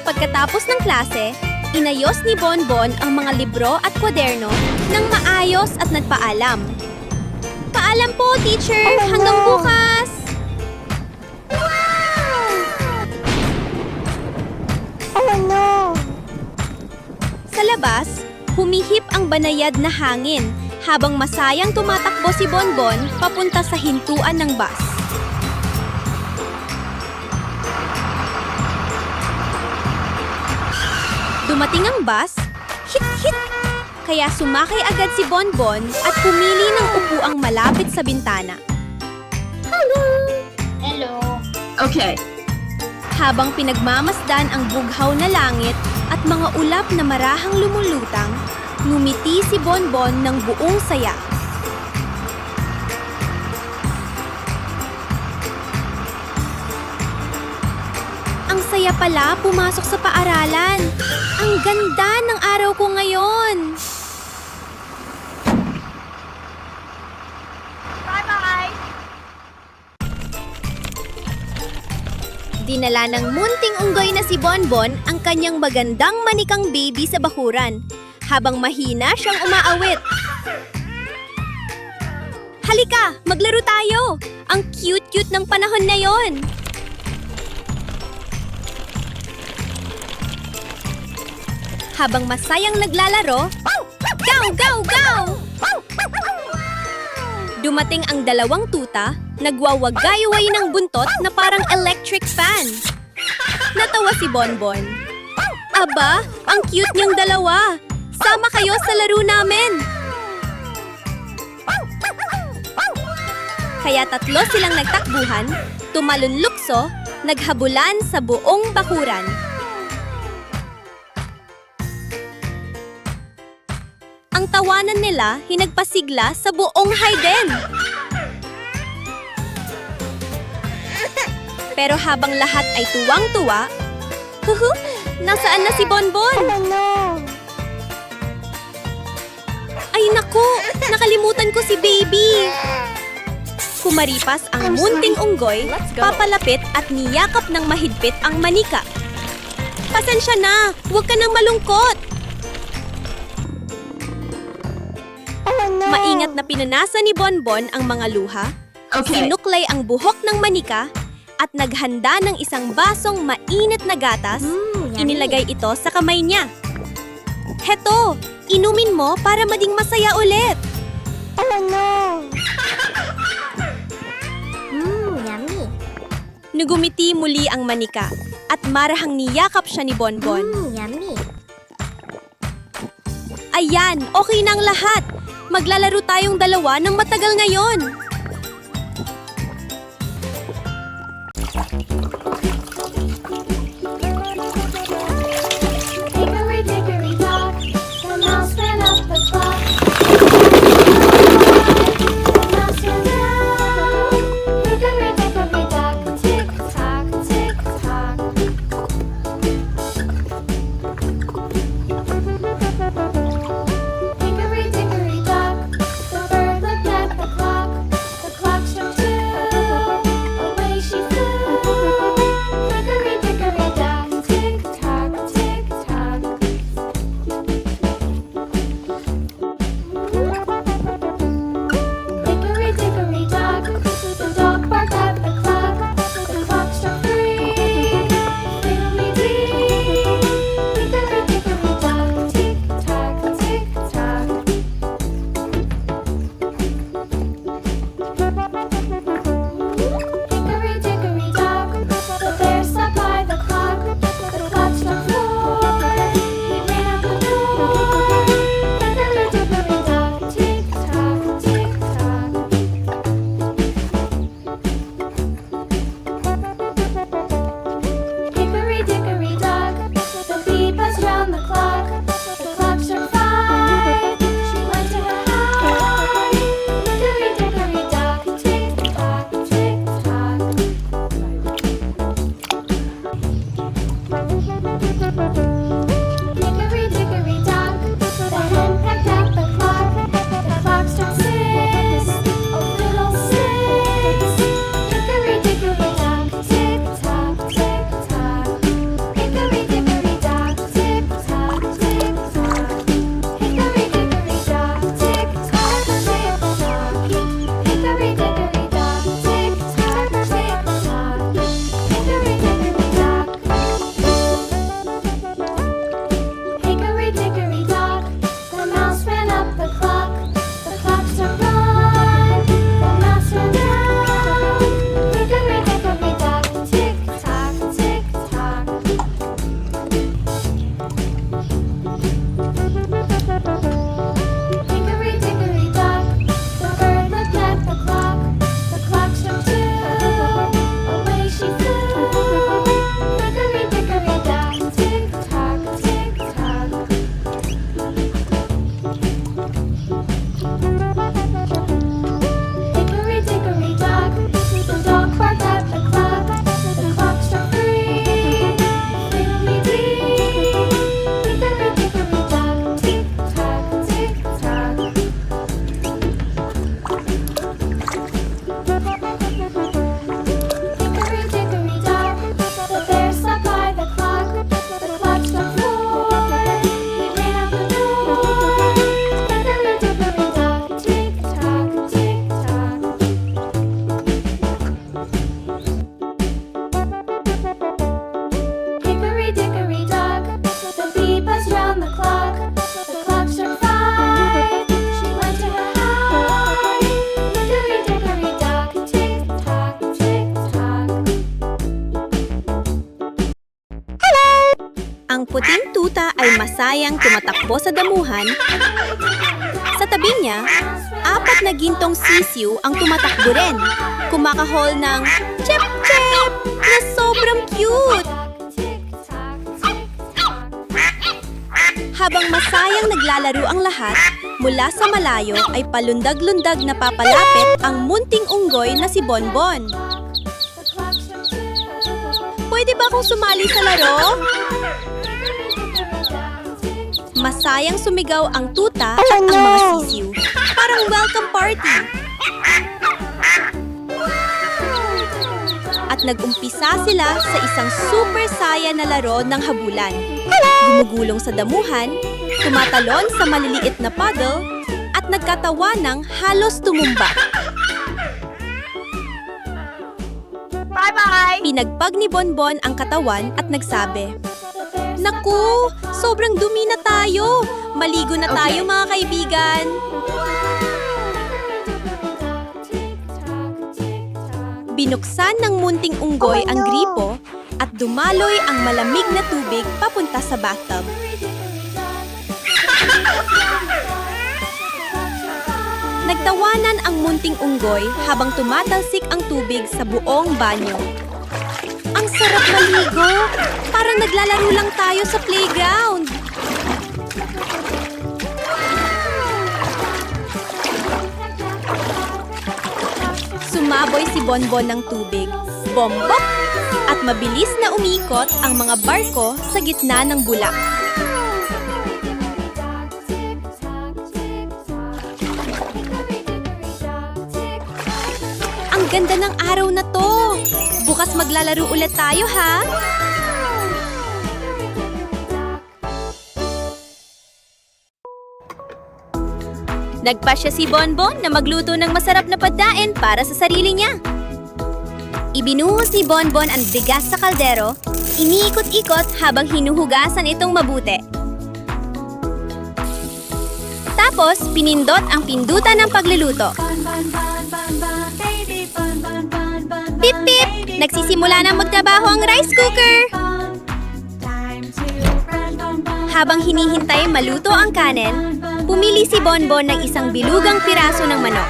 Pagkatapos ng klase, inayos ni Bonbon ang mga libro at kwaderno ng maayos at nagpaalam. Paalam po, teacher! Hanggang bukas! Oh no! Sa labas, humihip ang banayad na hangin habang masayang tumatakbo si Bonbon papunta sa hintuan ng bus. Dumating ang bus, hit-hit! Kaya sumakay agad si Bonbon at pumili ng upuang malapit sa bintana. Okay. Habang pinagmamasdan ang bughaw na langit at mga ulap na marahang lumulutang, ngumiti si Bonbon ng buong saya. Ang saya pala pumasok sa paaralan. Ang ganda ng araw ko ngayon. Dinala ng munting unggoy na si Bonbon ang kanyang magandang manikang baby sa bakuran, habang mahina siyang umaawit. Halika, maglaro tayo! Ang cute-cute ng panahon na yon. Habang masayang naglalaro, Gaw! Gaw! Gaw! Dumating ang dalawang tuta, nagwawagayway ng buntot na parang electric fan. Natawa si Bonbon. Aba, ang cute niyang dalawa. Sama kayo sa laro namin. Kaya tatlo silang nagtakbuhan, tumalunlukso, naghabulan sa buong bakuran. Ang tawanan nila hinagpasigla sa buong Hayden. Pero habang lahat ay tuwang-tuwa, nasaan na si Bonbon? Oh no! Ay naku, nakalimutan ko si Baby. Kumaripas ang munting unggoy, papalapit at niyakap ng mahigpit ang manika. Pasensya na, huwag ka nang malungkot. Oh no! Maingat na pinanasa ni Bonbon ang mga luha, Okay. sinuklay ang buhok ng manika, at naghanda ng isang basong mainit na gatas, inilagay ito sa kamay niya. Heto, inumin mo para maging masaya ulit. Oh no! Yummy! Nugumiti muli ang manika at marahang niyakap siya ni Bonbon. Yummy! Ayan, okay na ang lahat. Maglalaro tayong dalawa ng matagal ngayon. Hickory dickory dock, the mouse ran up the clock. The mouse ran down. Hickory dickory dock, tick tock, tick tock. Hickory dickory dock, the bird looked at the clock. ay masayang tumatakbo sa damuhan. Sa tabi niya, 4 na gintong sisiw ang tumatakbo rin. Kumakahol ng chep-chep na sobrang cute. Habang masayang naglalaro ang lahat, mula sa malayo ay palundag-lundag na papalapit ang munting unggoy na si Bonbon. Pwede ba akong sumali sa laro? Masayang sumigaw ang tuta at ang mga sisiw. Parang welcome party. At nag-umpisa sila sa isang super saya na laro ng habulan. Gumugulong sa damuhan, tumatalon sa maliliit na puddle, at nagkatawanang halos tumumba. Bye-bye! Pinagpag ni Bonbon ang katawan at nagsabi, "Naku, sobrang dumi na tayo. Maligo na tayo, Okay. mga kaibigan." Binuksan ng munting unggoy ang gripo at dumaloy ang malamig na tubig papunta sa bathtub. Nagtawanan ang munting unggoy habang tumatalsik ang tubig sa buong banyo. Ang sarap maligo! Parang naglalaro lang tayo sa playground! Sumaboy si Bonbon ng tubig, bombok! At mabilis na umikot ang mga barko sa gitna ng bulak. Ang ganda ng araw na to! Bukas maglalaro ulit tayo, ha? Nagpasya si Bonbon na magluto ng masarap na pagkain para sa sarili niya. Ibinuhos ni Bonbon ang bigas sa kaldero, iniikot-ikot habang hinuhugasan itong mabuti. Tapos, pinindot ang pindutan ng pagluluto. Pip-pip! Nagsisimula na magtrabaho ang rice cooker! Habang hinihintay maluto ang kanin, pumili si Bonbon ng isang bilugang piraso ng manok.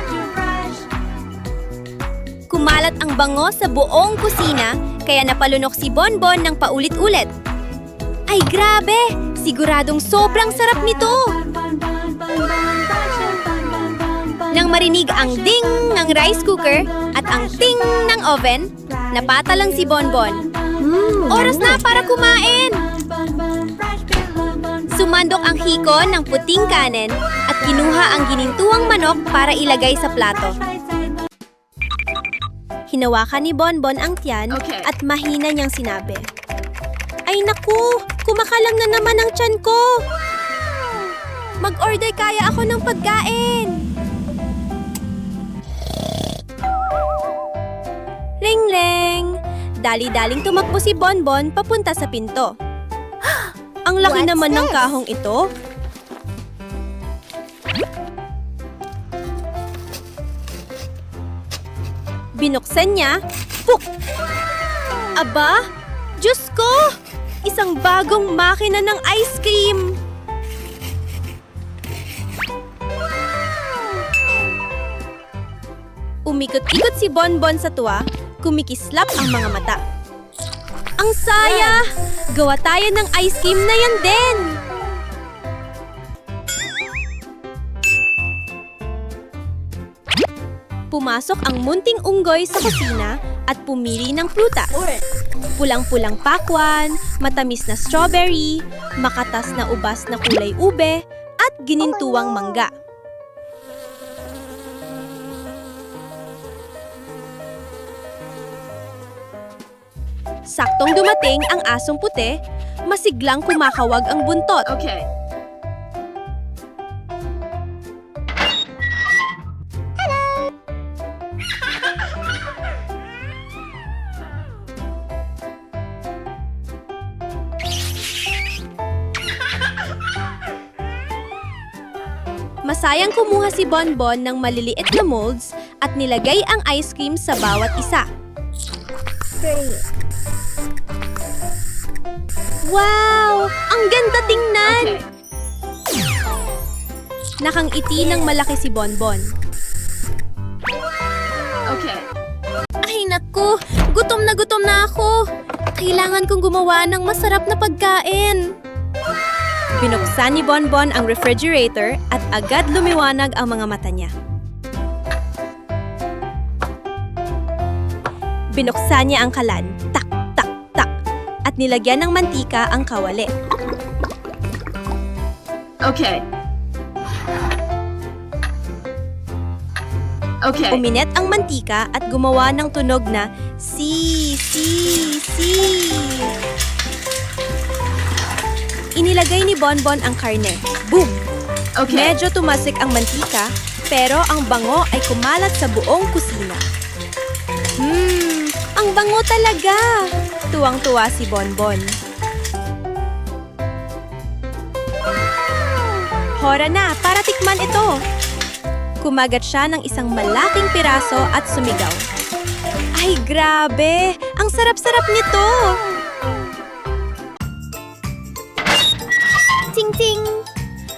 Kumalat ang bango sa buong kusina, kaya napalunok si Bonbon ng paulit-ulit. Ay grabe! Siguradong sobrang sarap nito! Nang marinig ang ding ng rice cooker at ang ting ng oven, napatalang si Bonbon. Oras na para kumain! Sumandok ang hiko ng puting kanin at kinuha ang ginintuang manok para ilagay sa plato. Hinawakan ni Bonbon ang tiyan Okay. at mahina niyang sinabi, "Ay naku, kumakalang na naman ang tiyan ko! Mag-order kaya ako ng pagkain!" Ring-ring! Dali-daling tumakbo si Bonbon papunta sa pinto. Ang laki What's naman ng this? kahong ito. Binuksan niya. Puk! Aba! Diyos ko! Isang bagong makina ng ice cream! Umikot-ikot si Bonbon sa tuwa, kumikislap ang mga mata. Ang saya! Gawa tayo ng ice cream na yan din! Pumasok ang munting unggoy sa kusina at pumili ng prutas. Pulang-pulang pakwan, matamis na strawberry, makatas na ubas na kulay ube, at ginintuwang mangga. Saktong dumating ang asong puti, masiglang kumakawag ang buntot. Okay. Masayang kumuha si Bonbon ng maliliit na molds at nilagay ang ice cream sa bawat isa. Wow! Ang ganda tingnan! Okay. Nakangiti ng malaki si Bonbon. Okay. Ay naku! Gutom na ako! Kailangan kong gumawa ng masarap na pagkain. Binuksan ni Bonbon ang refrigerator at agad lumiwanag ang mga mata niya. Binuksan niya ang kalan, tak, tak, tak, at nilagyan ng mantika ang kawali. Okay. Okay. Uminit ang mantika at gumawa ng tunog na si. Inilagay ni Bonbon ang karne. Boom! Okay. Medyo tumasik ang mantika, pero ang bango ay kumalat sa buong kusina. Ang bango talaga! Tuwang-tuwa si Bonbon. Hora na para tikman ito! Kumagat siya ng isang malaking piraso at sumigaw. Ay, grabe! Ang sarap-sarap nito! Ting-ting!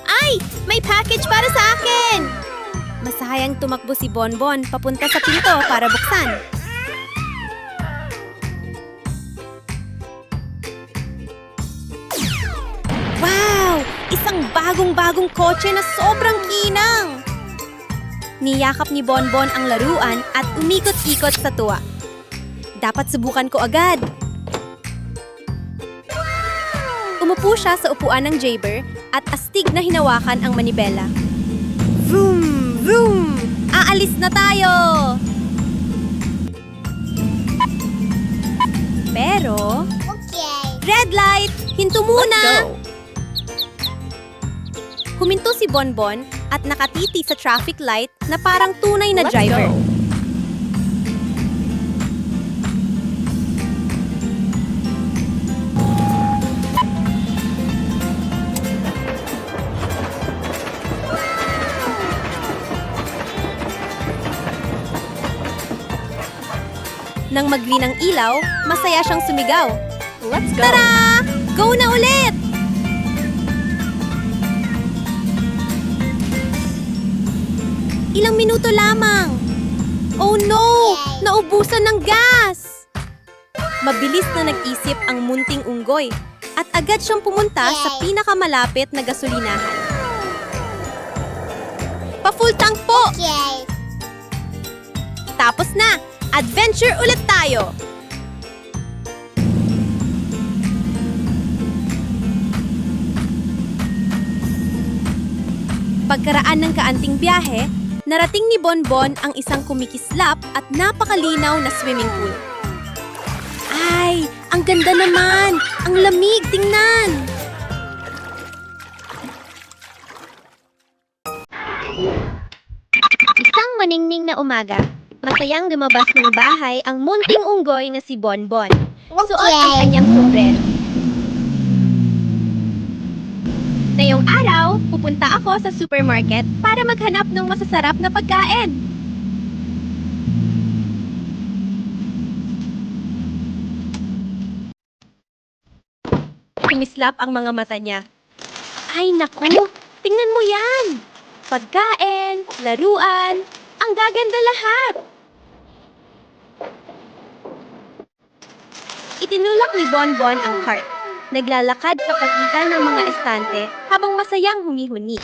Ay! May package para sa akin! Masayang tumakbo si Bonbon papunta sa pinto para buksan. Wow! Isang bagong-bagong kotse na sobrang kinang! Niyakap ni Bonbon ang laruan at umikot-ikot sa tuwa. Dapat subukan ko agad. Umupo siya sa upuan ng Jayber at astig na hinawakan ang manibela. Vroom! Vroom! Aalis na tayo! Pero... Okay. Red light! Hinto muna! Huminto si Bonbon at nakatiti sa traffic light na parang tunay na driver. Nang mag-green ang ilaw, masaya siyang sumigaw. Let's go! Tara! Go na ulit! Ilang minuto lamang. Oh no! Naubusan ng gas! Mabilis na nag-isip ang munting unggoy at agad siyang pumunta sa pinakamalapit na gasolinahan. Pa-full tank po! Okay. Tapos na! Adventure ulit tayo! Pagkaraan ng kaanting biyahe, narating ni Bonbon ang isang kumikislap at napakalinaw na swimming pool. Ay, ang ganda naman! Ang lamig, tingnan! Isang maningning na umaga, masayang lumabas ng bahay ang munting unggoy na si Bonbon. Suot ang kanyang sombrero. Ngayong araw, pupunta ako sa supermarket para maghanap ng masasarap na pagkain. Kumislap ang mga mata niya. Ay naku, tingnan mo yan! Pagkain, laruan, ang gaganda lahat! Itinulak ni Bonbon ang cart. Naglalakad sa pagitan ng mga estante habang masayang humihuni.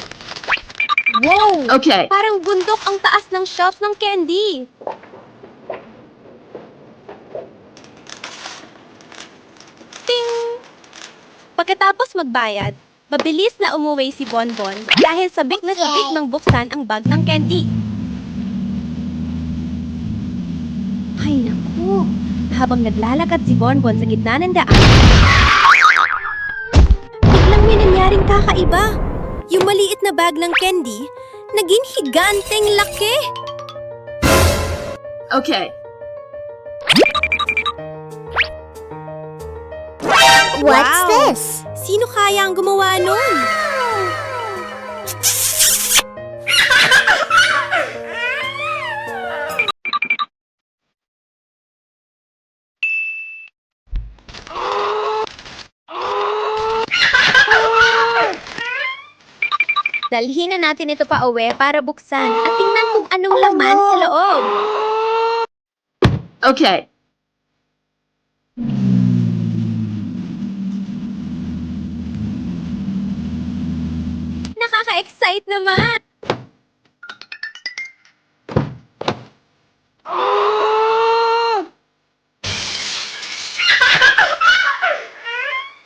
Wow! Okay. Parang bundok ang taas ng shelf ng candy. Ting! Pagkatapos magbayad, mabilis na umuwi si Bonbon dahil sabik na sabik ng buksan ang bag ng candy. Ay naku! Habang naglalakad si Bonbon sa gitna ng daan, biglang may nangyaring kakaiba. Yung maliit na bag ng candy, naging higanteng laki. Okay. What's Wow! this? Sino kaya ang gumawa nun? Dalhin na natin ito pa uwi para buksan at tingnan kung anong laman sa loob. Okay. Nakaka-excite naman!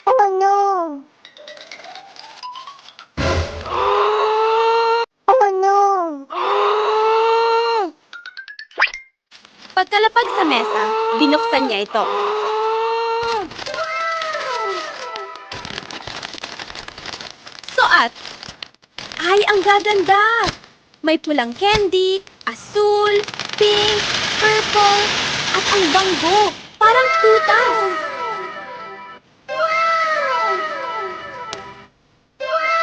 Oh no! Oh no! Pagkalapag sa mesa, binuksan niya ito. Suot! Ay, ang gaganda! May pulang candy, asul, pink, purple, at ang banggo. Parang tutas.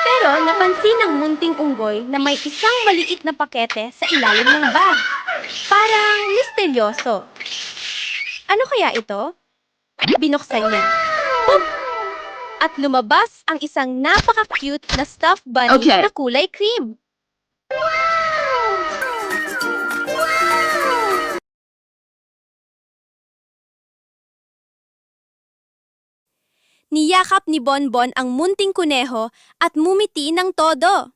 Pero napansin ng munting unggoy na may isang maliit na pakete sa ilalim ng bag. Parang misteryoso. Ano kaya ito? Binuksan niya. Pop! At lumabas ang isang napaka-cute na stuffed bunny Okay. na kulay cream. Niyakap ni Bonbon ang munting kuneho at mumiti ng todo.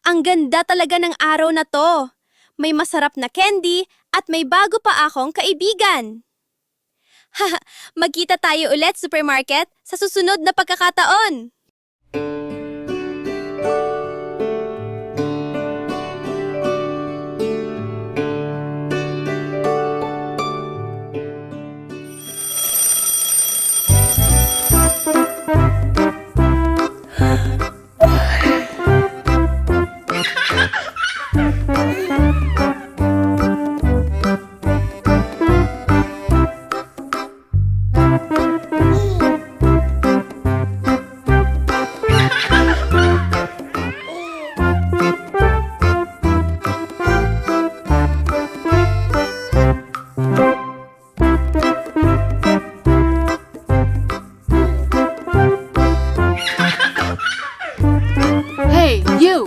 Ang ganda talaga ng araw na to. May masarap na candy at may bago pa akong kaibigan. Haha, magkita tayo ulit, supermarket, sa susunod na pagkakataon. Hey, you!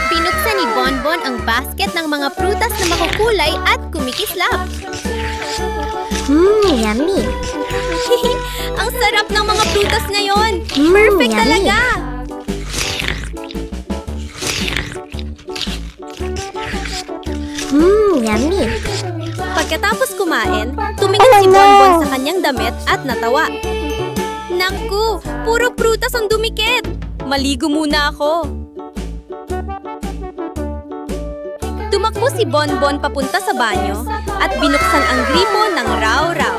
Binuksan ni Bonbon ang basket ng mga prutas na makukulay at kumikislap. Yummy! Ang sarap ng mga prutas ngayon! Mm, Perfect yummy. talaga! Yummy! Pagkatapos kumain, tumingin si Bonbon sa kanyang damit at natawa. Naku, puro prutas ang dumikit! Maligo muna ako. Tumakbo si Bonbon papunta sa banyo at binuksan ang gripo ng raw-raw.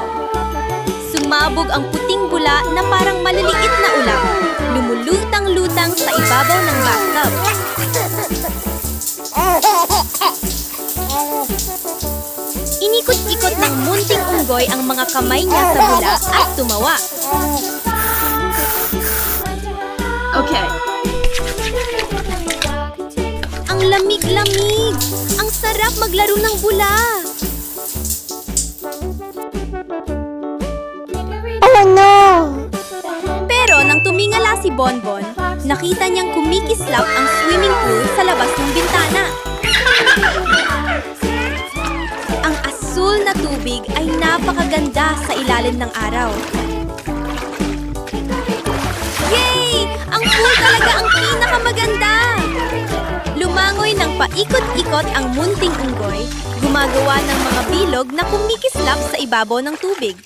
Sumabog ang puting bula na parang maliliit na ulam, lumulutang-lutang sa ibabaw ng bathtub. Inikot-ikot ng munting unggoy unggoy ang mga kamay niya sa bula at tumawa. Okay. Ang lamig-lamig! Ang sarap maglaro ng bula! Oh no! Pero nang tumingala si Bonbon, nakita niyang kumikislap ang swimming pool sa labas ng bintana. Ang asul na tubig ay napakaganda sa ilalim ng araw. Yay! Ang pool talaga ang pinakamaganda! Lumangoy ng paikot-ikot ang munting unggoy, gumagawa ng mga bilog na kumikislap sa ibabaw ng tubig.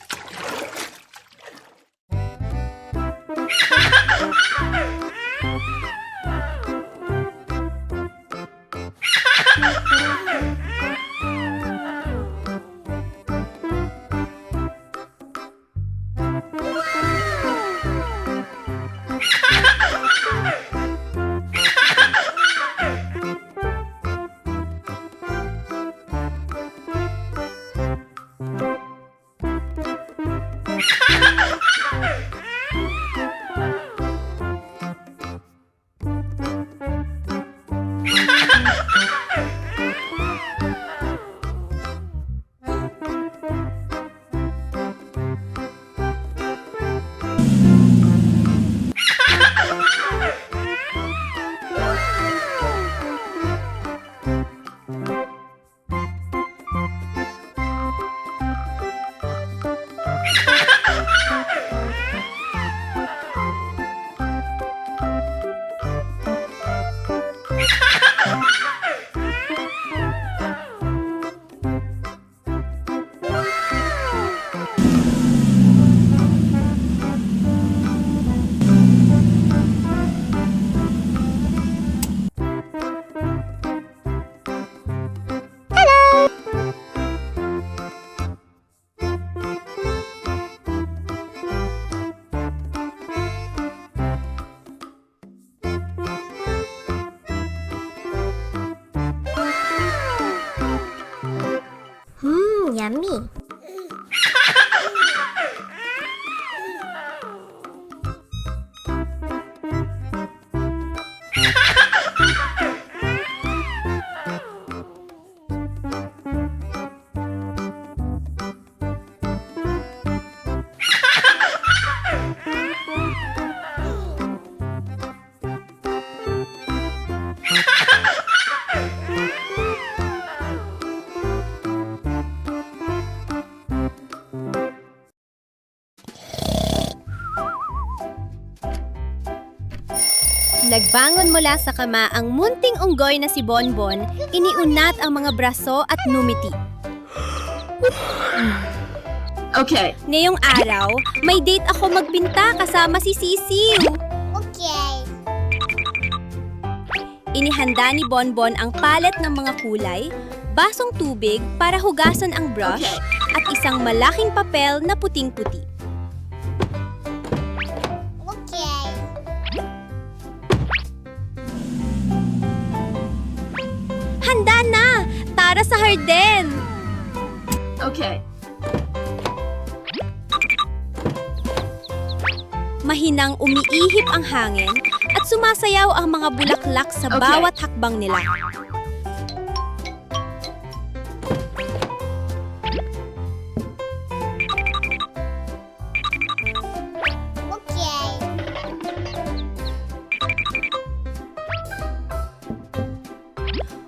Yummy. Nagbangon mula sa kama ang munting unggoy na si Bonbon, iniunat ang mga braso at numiti. Okay. Ngayong araw, may date ako magpinta kasama si Sisiu. Okay. Inihanda ni Bonbon ang palet ng mga kulay, basong tubig para hugasan ang brush, Okay. at isang malaking papel na puting-puti. Okay. Handa na! Tara sa harden! Okay. Mahinang umiihip ang hangin at sumasayaw ang mga bulaklak sa Okay. bawat hakbang nila. Okay.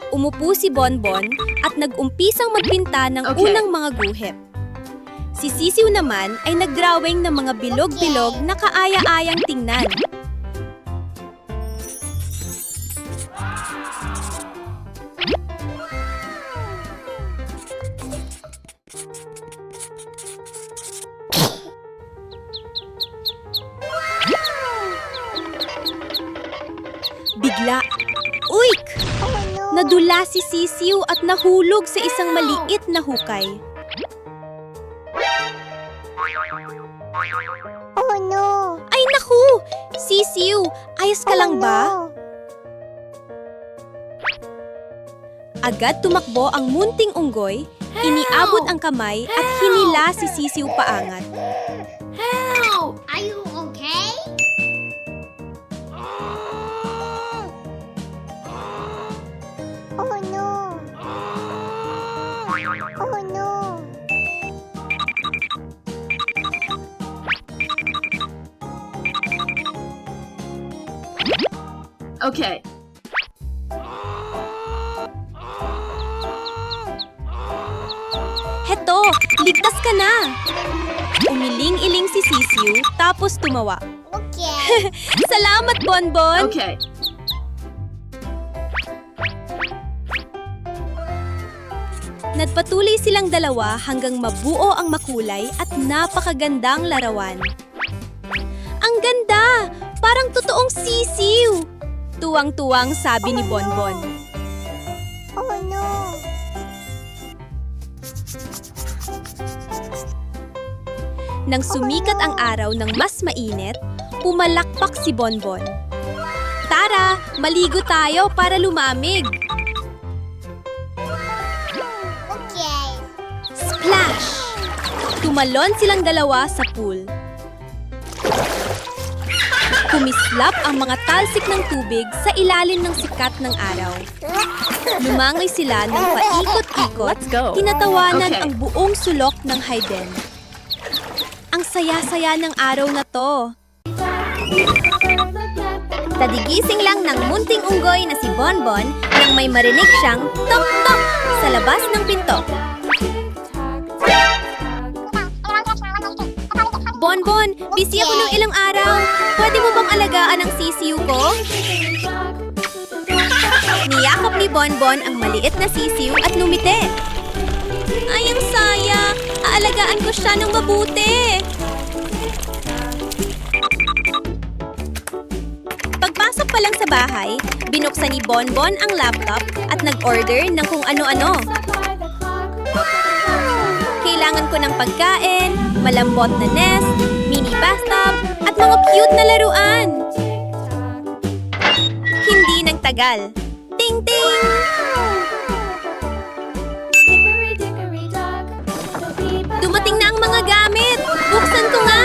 Umupo si Bonbon at nag-umpisang magpinta ng Okay. unang mga guhit. Si Sisiu naman ay nag-drawing ng mga bilog-bilog na kaaya-ayang tingnan. Bigla, uik! Oh no. Nadula si Sisiu at nahulog sa isang maliit na hukay. Oh no. Ay naku! Sisiu, ayos ka lang ba? Oh, no. Agad tumakbo ang munting unggoy, Iniabot ang kamay at hinila si Sisiw paangat. Help! Are you okay? Oh no! Oh no! Okay. Heto, ligtas ka na! Umiling-iling si Sisiw tapos tumawa. Okay. Salamat, Bonbon! Okay. Nagpatuloy silang dalawa hanggang mabuo ang makulay at napakagandang larawan. Ang ganda! Parang totoong sisiw! Tuwang-tuwang sabi ni Bonbon. Oh no! Nang sumikat ang araw ng mas mainit, pumalakpak si Bonbon. Tara, maligo tayo para lumamig! Okay. Splash! Tumalon silang dalawa sa pool. Kumislap ang mga talsik ng tubig sa ilalim ng sikat ng araw. Lumangoy sila ng paikot-ikot, tinatawanan Okay. ang buong sulok ng Hayden. Ang saya-saya ng araw na to. Tadigising lang ng munting unggoy na si Bonbon nang may marinig siyang tok-tok sa labas ng pinto. Bonbon, busy ako ng ilang araw. Pwede mo bang alagaan ang sisiw ko? Niyakap ni Bonbon ang maliit na sisiw at lumite. Ay, ang saya! Aalagaan ko siya ng mabuti! Pagpasok pa lang sa bahay, binuksan ni Bonbon ang laptop at nag-order ng kung ano-ano. Kailangan ko ng pagkain, malambot na nest, mini bathtub, at mga cute na laruan. Hindi nagtagal. Ting-ting! Dumating na ang mga gamit! Buksan ko nga!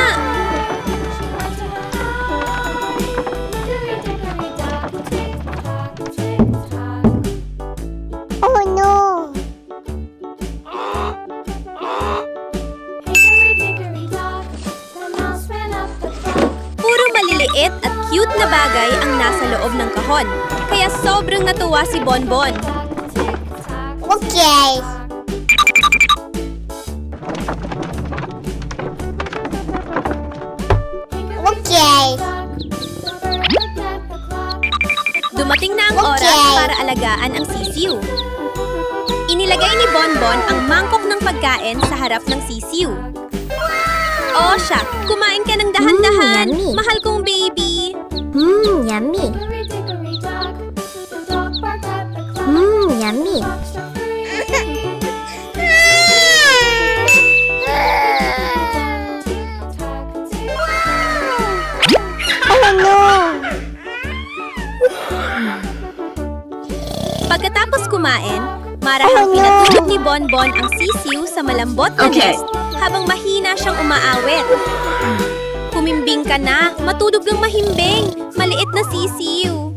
Oh no! Puro maliliit at cute na bagay ang nasa loob ng kahon. Kaya sobrang natuwa si Bonbon. Okay. Okay. Dumating na ang oras Okay. para alagaan ang sisiw. Inilagay ni Bonbon ang mangkok ng pagkain sa harap ng sisiw. Oh, siya, kumain ka ng dahan-dahan. yummy. Mahal kong baby. Yummy. Yummy. Oh no! Pagkatapos kumain, marahang pinatulog ni Bonbon ang sisiw sa malambot na Okay. nest habang mahina siyang umaawit. Kumimbing ka na, matulog ng mahimbing, maliit na sisiw.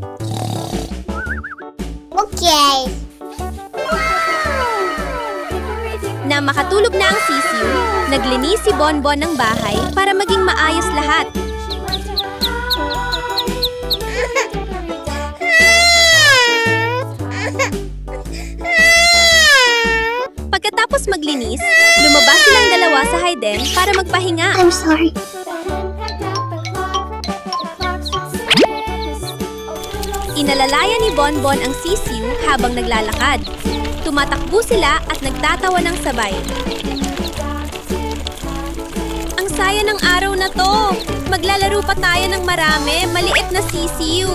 Okay. Na makatulog na ang sisiw, naglinis si Bonbon ng bahay para maging maayos lahat. Pagkatapos maglinis, lumabas silang dalawa sa Hayden para magpahinga. I'm sorry. Inalalayan ni Bonbon ang sisiw habang naglalakad. Tumatakbo sila at nagtatawa ng sabay. Ang saya ng araw na to! Maglalaro pa tayo ng marami, maliit na sisiw.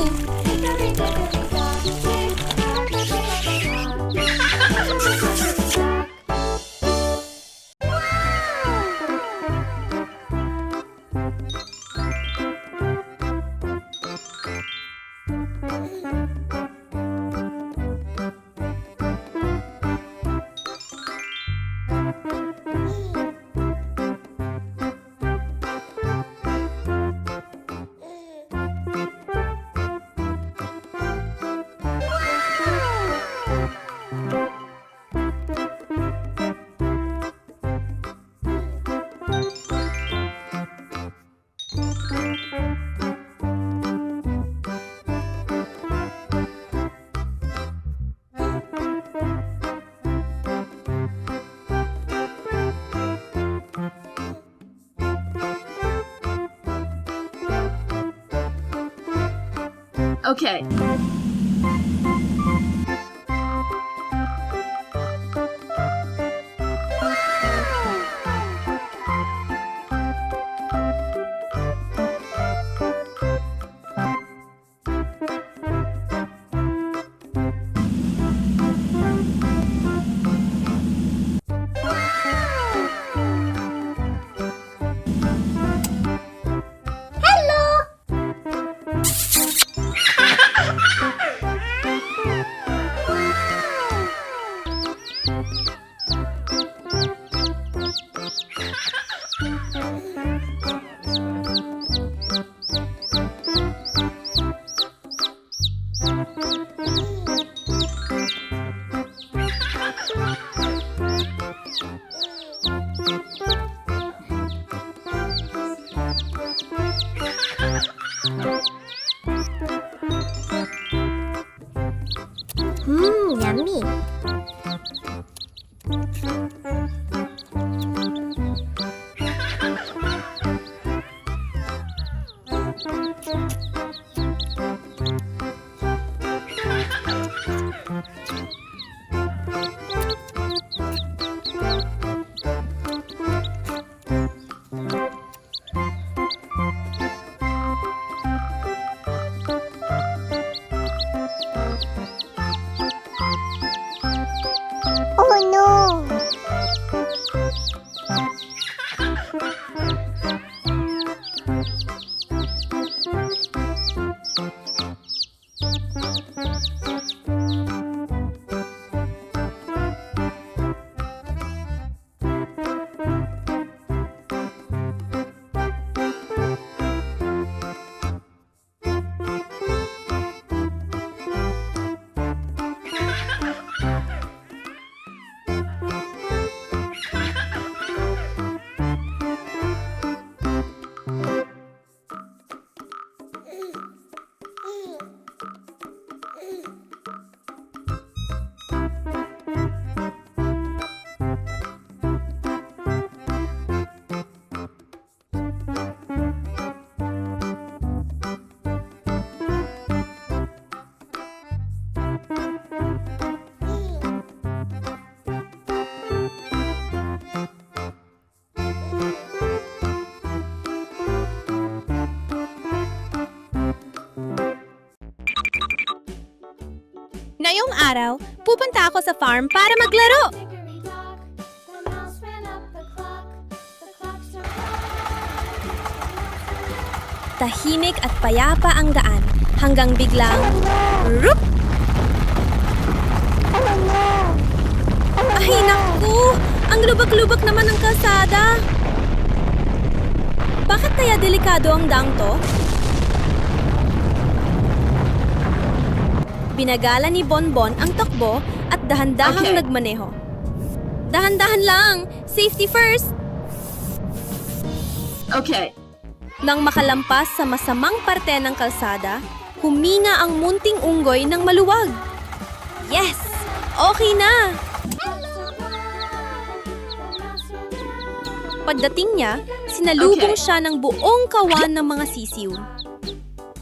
Okay. Yummy. Oh no! Ngayong araw, pupunta ako sa farm para maglaro. Hickory dock, the mouse ran up the clock. The clock struck Tahimik at payapa ang daan hanggang biglang rup! Ay naku! Ang lubak-lubak naman ng kalsada! Bakit kaya delikado ang daang to? Binagala ni Bonbon ang takbo at dahan-dahang Okay. nagmaneho. Dahan-dahan lang! Safety first! Okay. Nang makalampas sa masamang parte ng kalsada, huminga ang munting unggoy ng maluwag. Yes! Okay na! Pagdating niya, sinalubong Okay. siya ng buong kawan ng mga sisiw.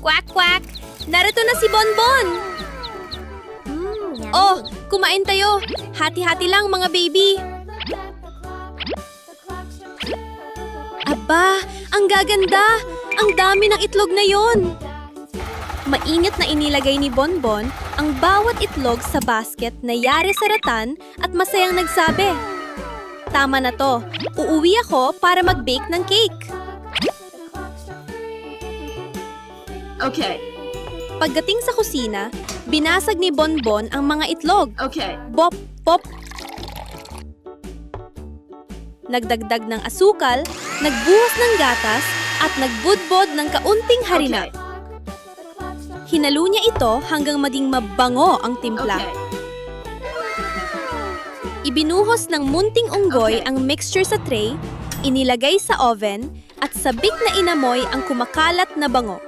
Quack, quack! Narito na si Bonbon! Yummy. Oh, kumain tayo! Hati-hati lang mga baby! Aba, ang gaganda! Ang dami ng itlog na yon! Mainit na inilagay ni Bonbon ang bawat itlog sa basket na yari sa ratan at masayang nagsabi, "Tama na to, uuwi ako para mag-bake ng cake." Okay. Pagdating sa kusina, binasag ni Bonbon ang mga itlog. Okay. Bop, pop. Nagdagdag ng asukal, nagbuhos ng gatas, at nagbudbod ng kaunting harina. Okay. Hinalo niya ito hanggang maging mabango ang timpla. Okay. Ibinuhos ng munting unggoy Okay. ang mixture sa tray, inilagay sa oven, at sabik na inamoy ang kumakalat na bango.